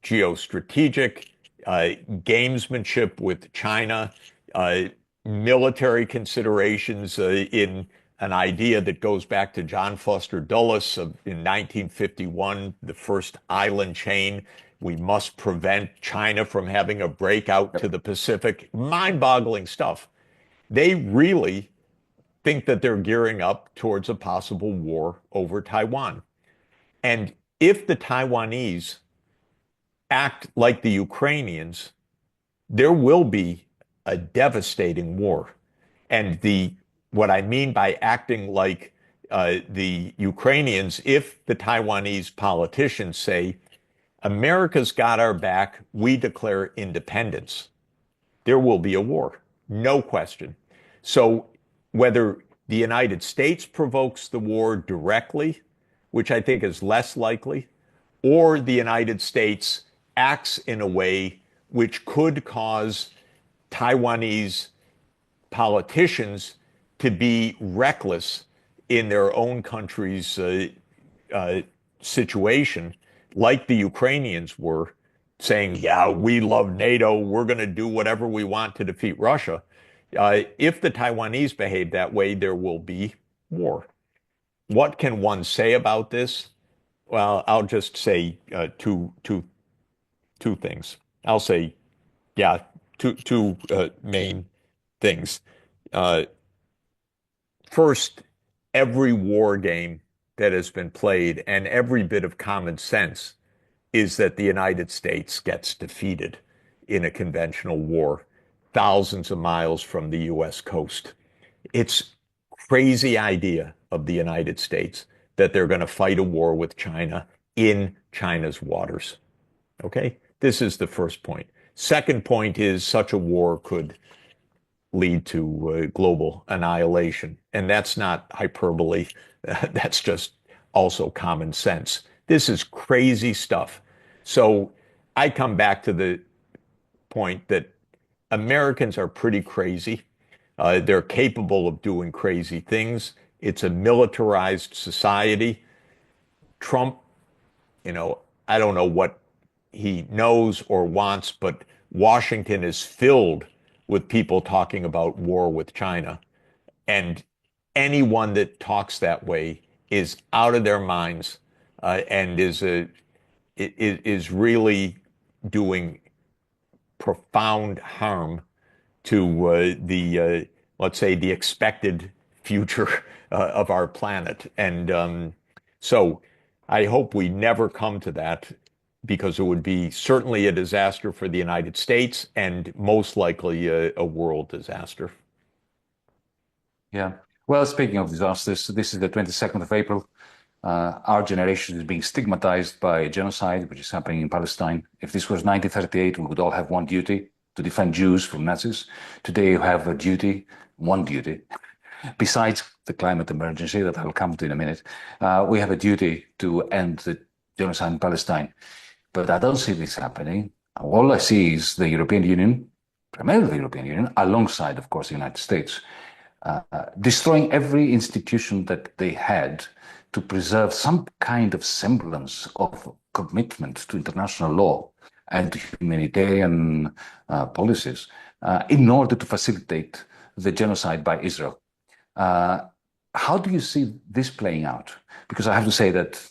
geostrategic, gamesmanship with China, uh, military considerations in an idea that goes back to John Foster Dulles in 1951, the first island chain. We must prevent China from having a breakout to the Pacific. Mind-boggling stuff. They really think that they're gearing up towards a possible war over Taiwan. And if the Taiwanese act like the Ukrainians, there will be a devastating war. And what I mean by acting like the Ukrainians, if the Taiwanese politicians say, America's got our back, we declare independence, there will be a war, no question. So whether the United States provokes the war directly, which I think is less likely, or the United States acts in a way which could cause Taiwanese politicians to be reckless in their own country's situation, like the Ukrainians were, saying, yeah, we love NATO, we're going to do whatever we want to defeat Russia. If the Taiwanese behave that way, there will be war. What can one say about this? Well, I'll just say two things. I'll say, yeah, two main things. Uh, First, every war game that has been played and every bit of common sense is that the United States gets defeated in a conventional war thousands of miles from the US coast. It's crazy idea of the United States that they're going to fight a war with China in China's waters. Okay? This is the first point. Second point is such a war could lead to global annihilation. And that's not hyperbole. That's just also common sense. This is crazy stuff. So I come back to the point that Americans are pretty crazy. They're capable of doing crazy things. It's a militarized society. Trump, you know, I don't know what he knows or wants, but Washington is filled with people talking about war with China. And anyone that talks that way is out of their minds and is really doing profound harm to let's say, the expected future of our planet. And so I hope we never come to that, because it would be certainly a disaster for the United States and most likely a world disaster. Yeah. Well, speaking of disasters, this is the 22nd of April. Our generation is being stigmatized by genocide, which is happening in Palestine. If this was 1938, we would all have one duty: to defend Jews from Nazis. Today, you have a duty, one duty. Besides the climate emergency that I'll come to in a minute, we have a duty to end the genocide in Palestine. But I don't see this happening. All I see is the European Union, primarily the European Union, alongside, of course, the United States, destroying every institution that they had to preserve some kind of semblance of commitment to international law and to humanitarian policies in order to facilitate the genocide by Israel. How do you see this playing out? Because I have to say that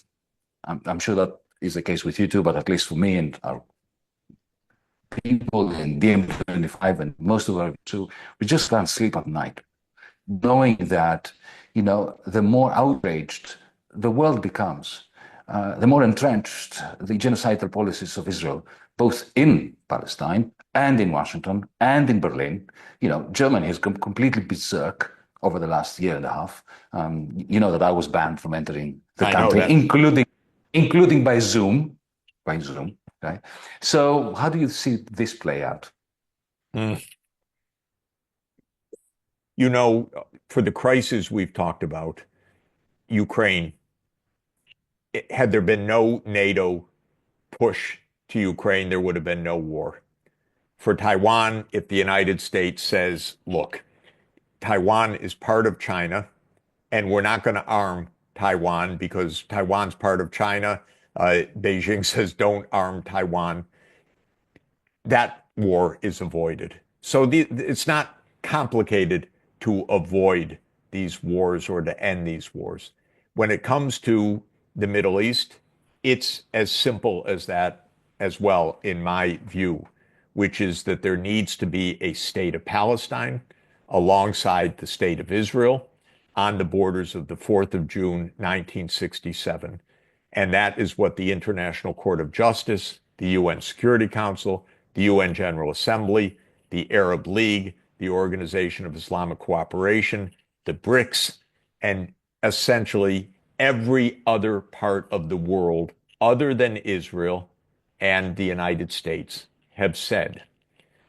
I'm sure that is the case with you too, but at least for me and our people in DM25 and most of our too, we just can't sleep at night, knowing that, you know, the more outraged the world becomes, the more entrenched the genocidal policies of Israel, both in Palestine and in Washington and in Berlin. You know, Germany has gone completely berserk over the last year and a half. You know that I was banned from entering the country, including by Zoom, right? So how do you see this play out? Mm. You know, for the crisis we've talked about, Ukraine, had there been no NATO push to Ukraine, there would have been no war. For Taiwan, if the United States says, look, Taiwan is part of China, and we're not going to arm Taiwan because Taiwan's part of China, Beijing says don't arm Taiwan, that war is avoided. So it's not complicated to avoid these wars or to end these wars. When it comes to the Middle East, it's as simple as that as well, in my view, which is that there needs to be a state of Palestine alongside the state of Israel on the borders of the 4th of June, 1967. And that is what the International Court of Justice, the UN Security Council, the UN General Assembly, the Arab League, the Organization of Islamic Cooperation, the BRICS, and essentially every other part of the world other than Israel and the United States have said.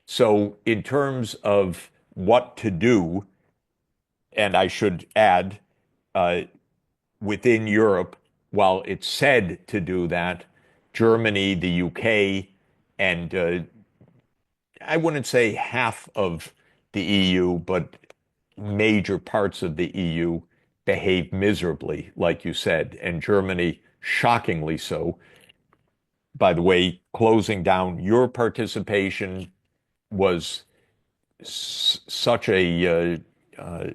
So in terms of what to do, and I should add, within Europe, while it's said to do that, Germany, the UK, and I wouldn't say half of the EU, but major parts of the EU behave miserably, like you said, and Germany shockingly so. By the way, closing down your participation was such a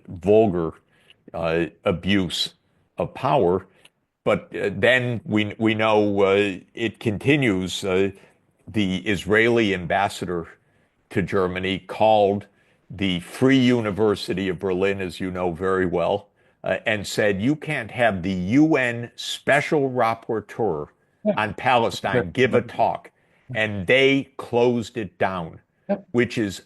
vulgar abuse of power. But then we know it continues. The Israeli ambassador to Germany called the Free University of Berlin, as you know very well, and said, you can't have the UN Special Rapporteur on Palestine give a talk. And they closed it down, which is,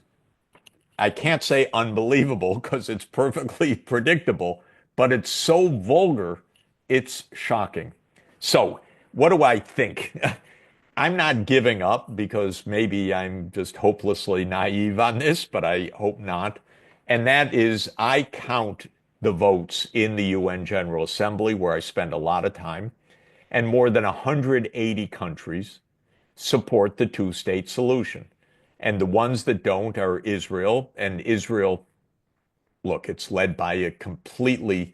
I can't say unbelievable because it's perfectly predictable, but it's so vulgar, it's shocking. So, what do I think? I'm not giving up because maybe I'm just hopelessly naive on this, but I hope not. And that is, I count the votes in the UN General Assembly, where I spend a lot of time, and more than 180 countries support the two-state solution. And the ones that don't are Israel, and Israel look, it's led by a completely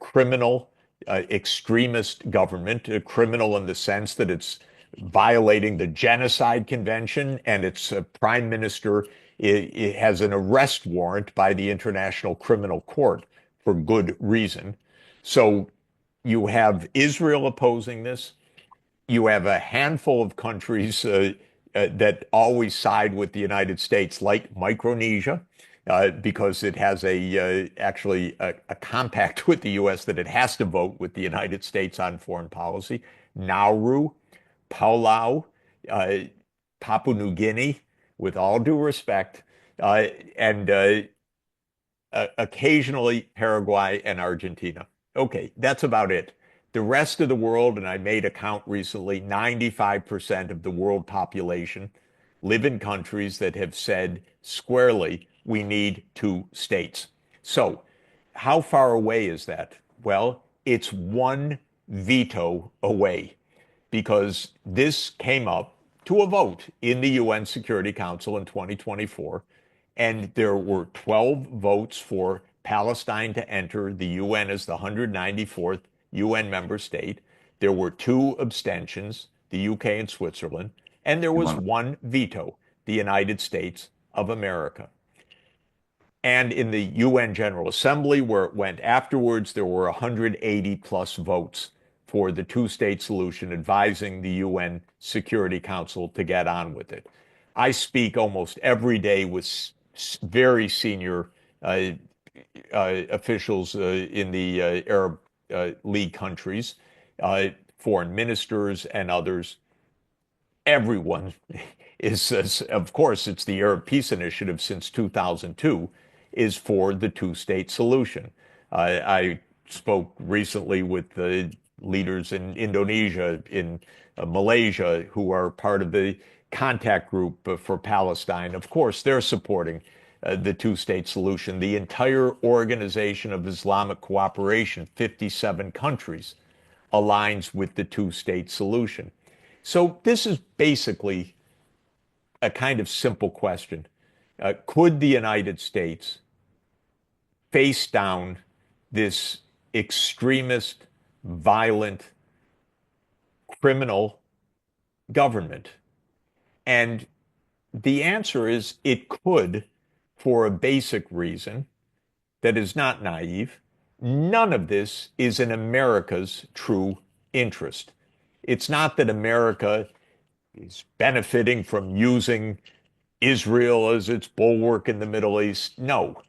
criminal, extremist government, criminal in the sense that it's violating the Genocide Convention, and its prime minister it has an arrest warrant by the International Criminal Court for good reason. So you have Israel opposing this. You have a handful of countries that always side with the United States, like Micronesia, because it has actually a compact with the U.S. that it has to vote with the United States on foreign policy. Nauru, Palau, uh, Papua New Guinea, with all due respect, and occasionally Paraguay and Argentina. Okay, that's about it. The rest of the world, and I made a count recently, 95% of the world population live in countries that have said squarely, we need two states. So, how far away is that? Well, it's one veto away because this came up to a vote in the UN Security Council in 2024, and there were 12 votes for Palestine to enter the UN as the 194th UN member state. There were two abstentions, the UK and Switzerland, and there was one veto, the United States of America. And in the UN General Assembly, where it went afterwards, there were 180 plus votes for the two-state solution, advising the UN Security Council to get on with it. I speak almost every day with very senior officials in the Arab League countries, foreign ministers and others. Everyone is, of course, it's the Arab Peace Initiative since 2002, is for the two-state solution. I spoke recently with the leaders in Indonesia, in Malaysia, who are part of the contact group for Palestine. Of course, they're supporting the two-state solution. The entire Organization of Islamic Cooperation, 57 countries, aligns with the two-state solution. So this is basically a kind of simple question. Could the United States face down this extremist, violent, criminal government? And the answer is it could, for a basic reason that is not naive. None of this is in America's true interest. It's not that America is benefiting from using Israel as its bulwark in the Middle East. No.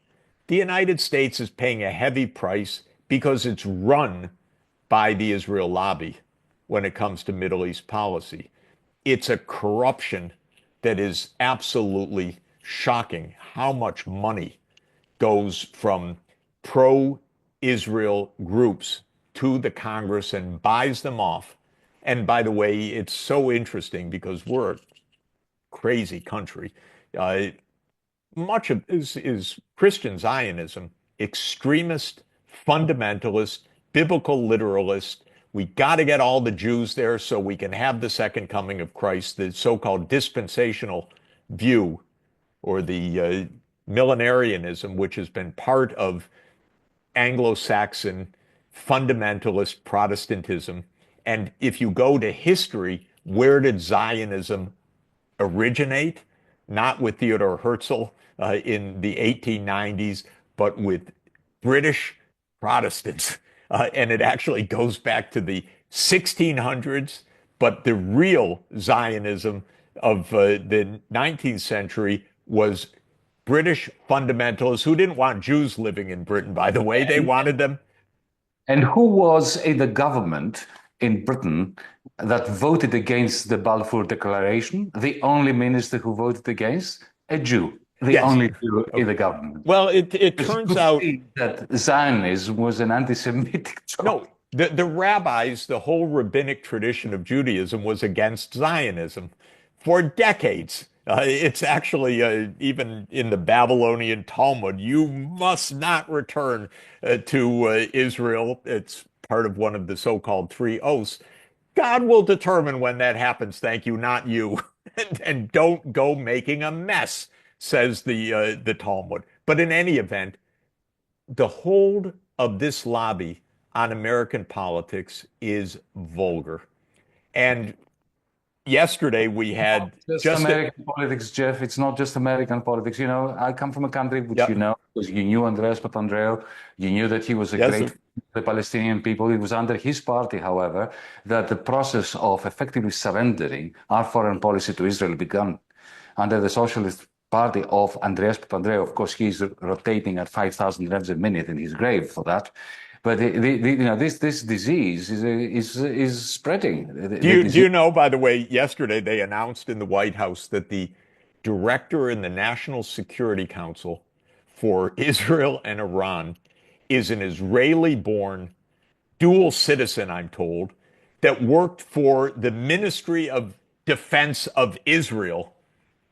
The United States is paying a heavy price because it's run by the Israel lobby when it comes to Middle East policy. It's a corruption that is absolutely shocking how much money goes from pro-Israel groups to the Congress and buys them off. And by the way, it's so interesting because we're a crazy country. Much of this is Christian Zionism, extremist, fundamentalist, biblical literalist. We got to get all the Jews there so we can have the second coming of Christ, the so-called dispensational view, or the millenarianism, which has been part of Anglo-Saxon fundamentalist Protestantism. And if you go to history, where did Zionism originate? Not with Theodor Herzl in the 1890s, but with British Protestants. And it actually goes back to the 1600s. But the real Zionism of the 19th century was British fundamentalists who didn't want Jews living in Britain, by the way. They wanted them. And who was in the government in Britain that voted against the Balfour Declaration? The only minister who voted against? A Jew. The only Jew in the government. Well, it turns out that Zionism was an anti-Semitic job. No, the rabbis, the whole rabbinic tradition of Judaism was against Zionism for decades. It's actually even in the Babylonian Talmud, you must not return to Israel. It's part of one of the so-called three oaths. God will determine when that happens, thank you, not you. And don't go making a mess, says the Talmud. But in any event, the hold of this lobby on American politics is vulgar. And yesterday we Not had just just a, American politics, Jeff. It's not just American politics. You know, I come from a country which you yep, know, because you knew Andreas Papandreou. You knew that he was a yes, great the Palestinian people. It was under his party, however, that the process of effectively surrendering our foreign policy to Israel began. Under the Socialist Party of Andreas Papandreou, of course, he's rotating at 5,000 revs a minute in his grave for that. But you know, this disease is spreading. The do disease. you know, by the way, yesterday they announced in the White House that the director in the National Security Council for Israel and Iran is an Israeli-born dual citizen, I'm told, that worked for the Ministry of Defense of Israel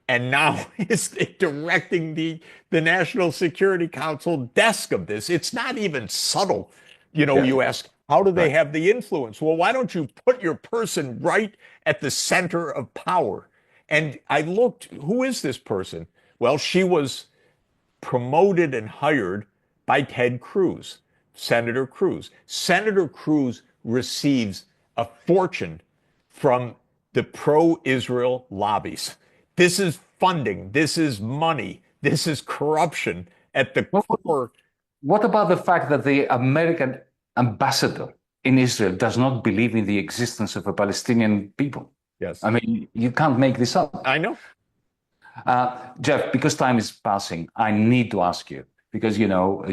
and now is directing the National Security Council desk of this. It's not even subtle. You know, Yeah, you ask, how do they right. have the influence? Well, why don't you put your person right at the center of power? And I looked, who is this person? Well, she was promoted and hired by Ted Cruz, Senator Cruz. Senator Cruz receives a fortune from the pro Israel lobbies. This is funding, this is money, this is corruption at the Well, core. what about the fact that the American ambassador in Israel does not believe in the existence of a Palestinian people? Yes, I mean, you can't make this up. I know. Jeff, because time is passing, I need to ask you, because, you know,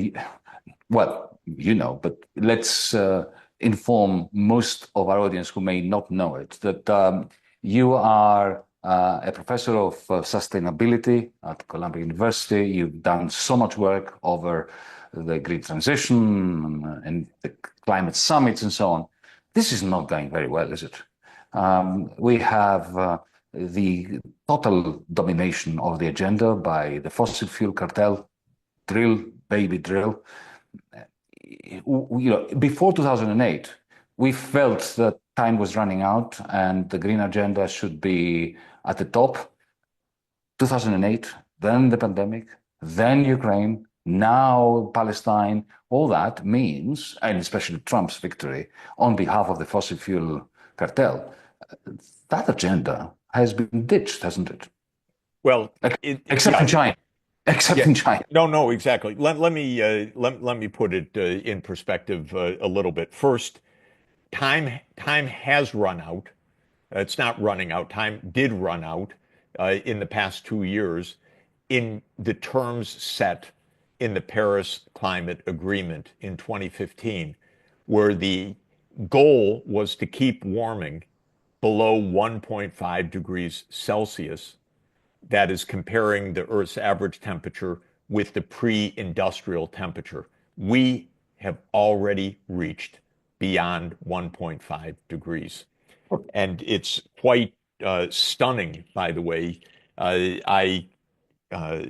well, you know, but let's inform most of our audience who may not know it that you are a professor of sustainability at Columbia University. You've done so much work over the green transition and the climate summits and so on. This is not going very well, is it? We have the total domination of the agenda by the fossil fuel cartel, drill, baby, drill. You know, before 2008, we felt that time was running out and the green agenda should be at the top. 2008, then the pandemic, then Ukraine, now Palestine. All that means, and especially Trump's victory on behalf of the fossil fuel cartel, that agenda has been ditched, hasn't it? Well, Except yeah, in China. Except yeah. in China. No, exactly. Let me put it in perspective a little bit. First, time has run out. It's not running out. Time did run out in the past 2 years in the terms set in the Paris Climate Agreement in 2015, where the goal was to keep warming below 1.5 degrees Celsius. That is comparing the Earth's average temperature with the pre-industrial temperature. We have already reached beyond 1.5 degrees. And it's quite stunning, by the way. I uh,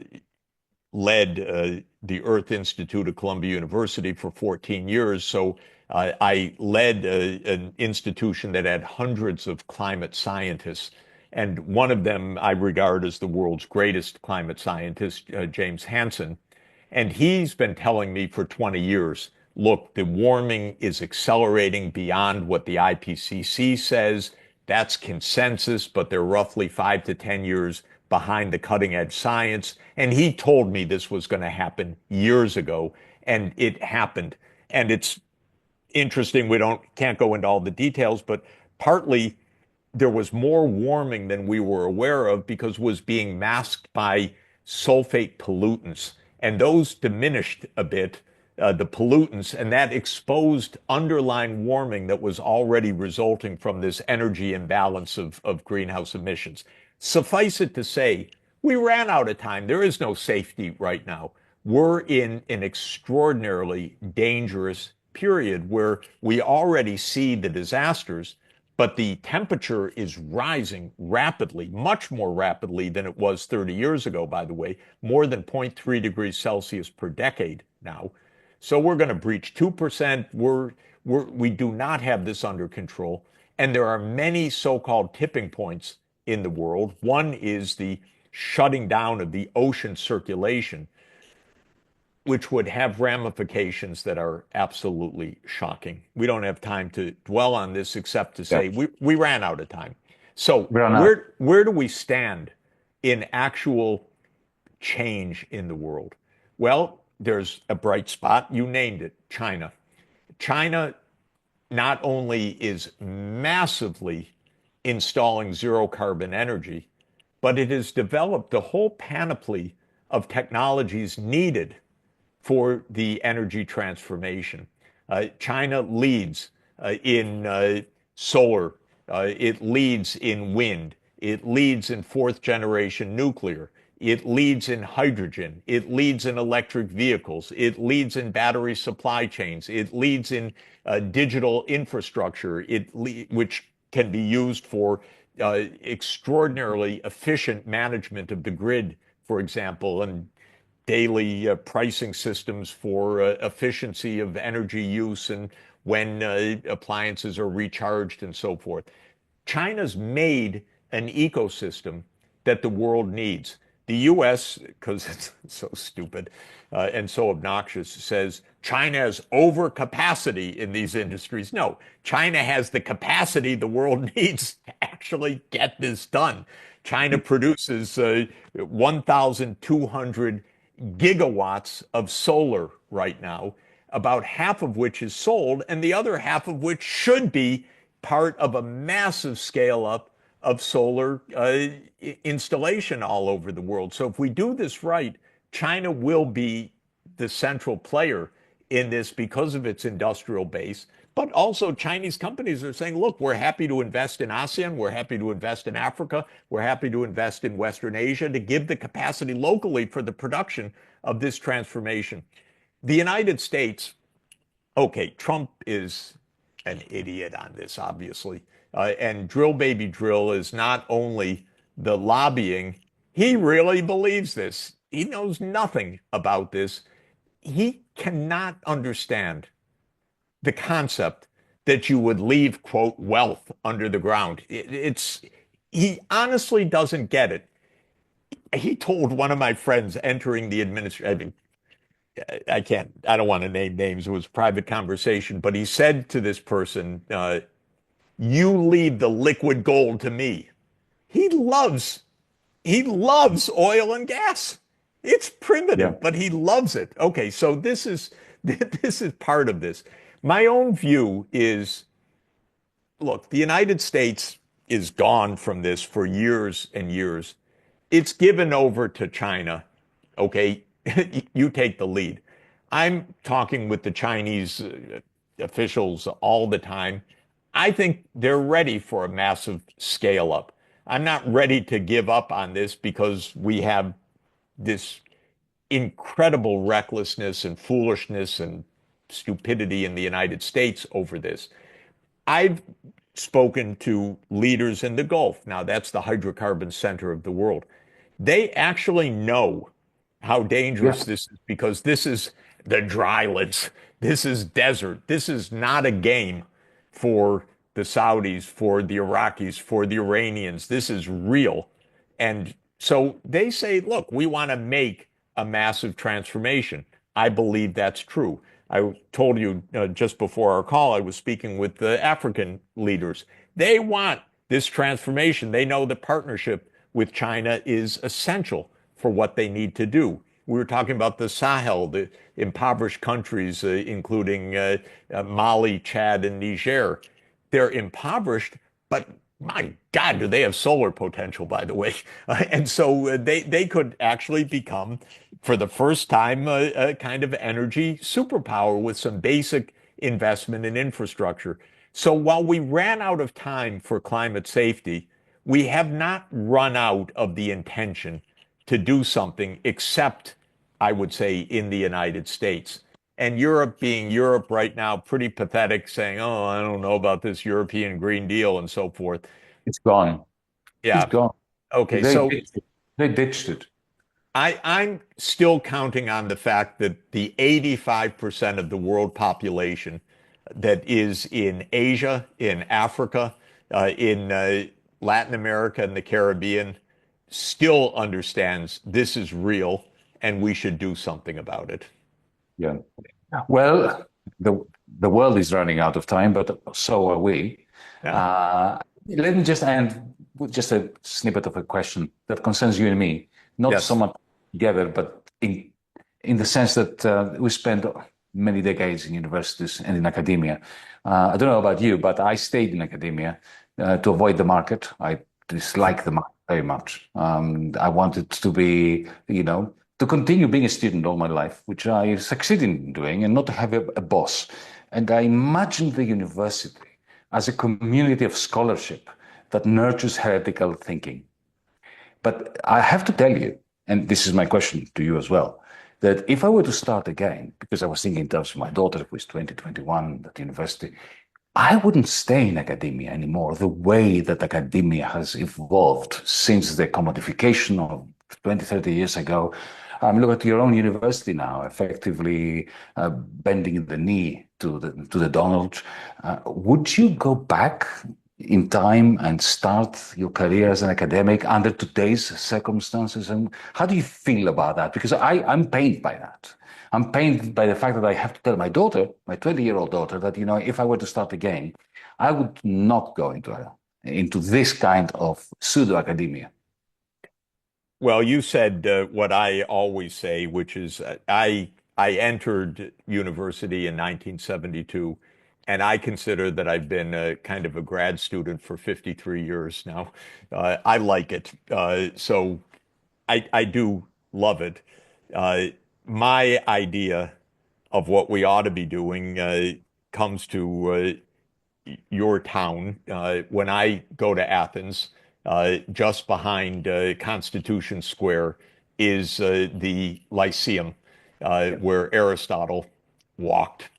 led the Earth Institute at Columbia University for 14 years. So I led an institution that had hundreds of climate scientists. And one of them I regard as the world's greatest climate scientist, James Hansen. And he's been telling me for 20 years, look, the warming is accelerating beyond what the IPCC says. That's consensus, but they're roughly 5 to 10 years behind the cutting edge science. And he told me this was going to happen years ago, and it happened. And it's interesting. We can't go into all the details, but partly there was more warming than we were aware of because it was being masked by sulfate pollutants. And those diminished a bit, the pollutants, and that exposed underlying warming that was already resulting from this energy imbalance of greenhouse emissions. Suffice it to say, we ran out of time. There is no safety right now. We're in an extraordinarily dangerous period where we already see the disasters, but the temperature is rising rapidly, much more rapidly than it was 30 years ago, by the way, more than 0.3 degrees Celsius per decade now. So we're going to breach 2%. We do not have this under control. And there are many so-called tipping points in the world. One is the shutting down of the ocean circulation. which would have ramifications that are absolutely shocking. We don't have time to dwell on this except to Yeah. say we ran out of time. So We are not. where do we stand in actual change in the world? Well, there's a bright spot. You named it, China. China not only is massively installing zero carbon energy, but it has developed the whole panoply of technologies needed for the energy transformation. China leads in solar, it leads in wind, it leads in fourth generation nuclear, it leads in hydrogen, it leads in electric vehicles, it leads in battery supply chains, it leads in digital infrastructure, which can be used for extraordinarily efficient management of the grid, for example, and daily pricing systems for efficiency of energy use and when appliances are recharged and so forth. China's made an ecosystem that the world needs. The US, because it's so stupid and so obnoxious, says China has overcapacity in these industries. No, China has the capacity the world needs to actually get this done. China produces 1,200 gigawatts of solar right now, about half of which is sold, and the other half of which should be part of a massive scale up of solar installation all over the world. So if we do this right, China will be the central player in this because of its industrial base. But also, Chinese companies are saying, look, we're happy to invest in ASEAN, we're happy to invest in Africa, we're happy to invest in Western Asia to give the capacity locally for the production of this transformation. The United States, okay, Trump is an idiot on this, obviously. And Drill Baby Drill is not only the lobbying, he really believes this. He knows nothing about this. He cannot understand the concept that you would leave, quote, wealth under the ground. He honestly doesn't get it. He told one of my friends entering the administration, I don't want to name names, it was a private conversation, but he said to this person, you leave the liquid gold to me. He loves, he loves oil and gas. It's primitive, Yeah. but he loves it. Okay, so this is part of this. My own view is, look, the United States is gone from this for years and years. It's given over to China. Okay, you take the lead. I'm talking with the Chinese officials all the time. I think they're ready for a massive scale up. I'm not ready to give up on this because we have this incredible recklessness and foolishness and stupidity in the United States over this. I've spoken to leaders in the Gulf. Now, that's the hydrocarbon center of the world. They actually know how dangerous Yeah. this is because this is the drylands. This is desert. This is not a game for the Saudis, for the Iraqis, for the Iranians. This is real. And so they say, look, we want to make a massive transformation. I believe that's true. I told you just before our call, I was speaking with the African leaders. They want this transformation. They know the partnership with China is essential for what they need to do. We were talking about the Sahel, the impoverished countries, including Mali, Chad, and Niger. They're impoverished, but my God, do they have solar potential, by the way. And so they could actually become, for the first time, a kind of energy superpower with some basic investment in infrastructure. So while we ran out of time for climate safety, we have not run out of the intention to do something, except, I would say, in the United States. And Europe, being Europe right now, pretty pathetic, saying, oh, I don't know about this European Green Deal and so forth. It's gone. It's Yeah. gone. Okay. They So ditched it. They ditched it. I'm still counting on the fact that the 85% of the world population that is in Asia, in Africa, in Latin America, and the Caribbean still understands this is real and we should do something about it. Yeah. Well, the world is running out of time, but so are we. Yeah. Let me just end with just a snippet of a question that concerns you and me, not so Yes. much together, but in the sense that we spent many decades in universities and in academia. I don't know about you, but I stayed in academia to avoid the market. I dislike the market very much. I wanted to be, to continue being a student all my life, which I succeeded in doing, and not to have a boss. And I imagined the university as a community of scholarship that nurtures heretical thinking. But I have to tell you, and this is my question to you as well, that if I were to start again, because I was thinking in terms of my daughter who is 2021 at university, I wouldn't stay in academia anymore the way that academia has evolved since the commodification of 20, 30 years ago. Look at your own university now, effectively bending the knee to the Donald. Would you go back in time and start your career as an academic under today's circumstances? And how do you feel about that? Because I'm pained by that. I'm pained by the fact that I have to tell my daughter, my 20-year-old daughter, that, if I were to start again, I would not go into this kind of pseudo academia. Well, you said what I always say, which is I entered university in 1972, and I consider that I've been kind of a grad student for 53 years now. I like it, so I do love it. Uh, my idea of what we ought to be doing comes to your town. When I go to Athens, just behind Constitution Square is the Lyceum, where Aristotle walked.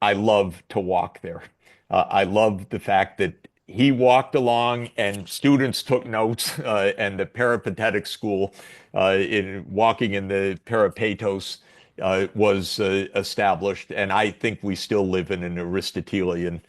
I love to walk there. I love the fact that he walked along and students took notes, and the peripatetic school in walking in the peripatos was established. And I think we still live in an Aristotelian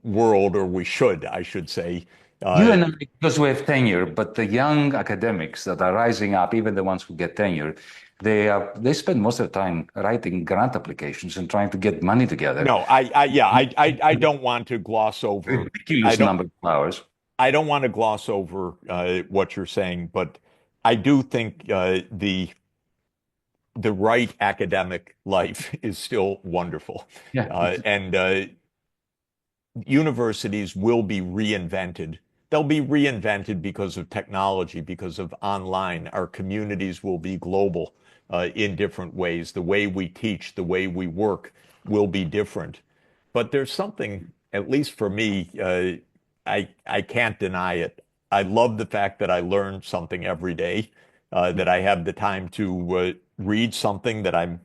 world, or we should, I should say. You Uh, and I, because we have tenure, but the young academics that are rising up, even the ones who get tenure, they spend most of the time writing grant applications and trying to get money together. no, I don't want to gloss over. I Ridiculous don't. number of hours. I don't want to gloss over what you're saying, but I do think the right academic life is still wonderful, Yeah. and universities will be reinvented. They'll be reinvented because of technology, because of online. Our communities will be global in different ways. The way we teach, the way we work will be different. But there's something, at least for me, I can't deny it. I love the fact that I learn something every day, that I have the time to read something that I'm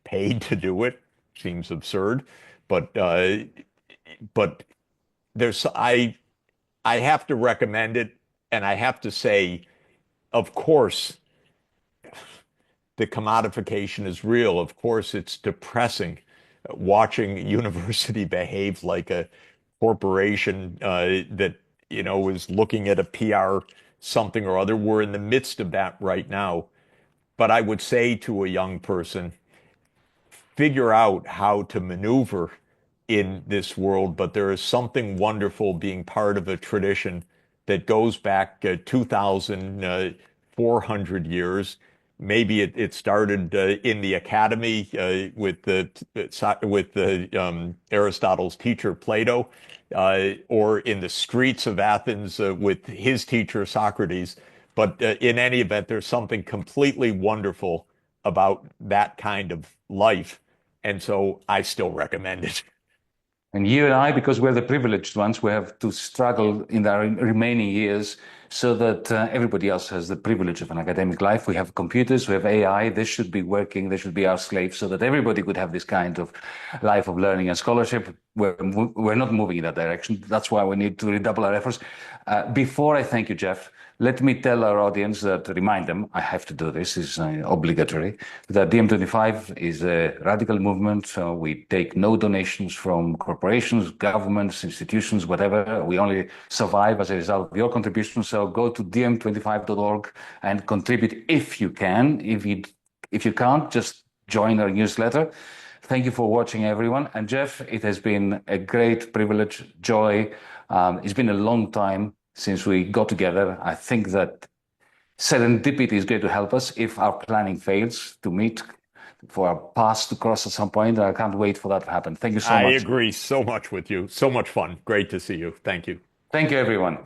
paid to do it. Seems absurd, but but there's I have to recommend it, and I have to say, of course, the commodification is real. Of course, it's depressing watching university behave like a corporation that is looking at a PR something or other. We're in the midst of that right now. But I would say to a young person, figure out how to maneuver in this world, but there is something wonderful being part of a tradition that goes back 2,400 years. Maybe it started in the academy with Aristotle's teacher Plato, or in the streets of Athens with his teacher Socrates. But in any event, there's something completely wonderful about that kind of life, and so I still recommend it. And you and I, because we're the privileged ones, we have to struggle in our remaining years so that everybody else has the privilege of an academic life. We have computers, we have AI. This should be working. They should be our slaves so that everybody could have this kind of life of learning and scholarship. We're not moving in that direction. That's why we need to redouble our efforts. Before I thank you, Jeff, let me tell our audience that, remind them, I have to do this, is obligatory, that DiEM25 is a radical movement. So we take no donations from corporations, governments, institutions, whatever. We only survive as a result of your contributions. So go to diem25.org and contribute if you can. If you can't, just join our newsletter. Thank you for watching, everyone. And Jeff, it has been a great privilege, joy. It's been a long time since we got together. I think that serendipity is going to help us if our planning fails to meet for our paths to cross at some point. I can't wait for that to happen. Thank you so I much. agree so much with you. So much fun. Great to see you. Thank you. Thank you, everyone.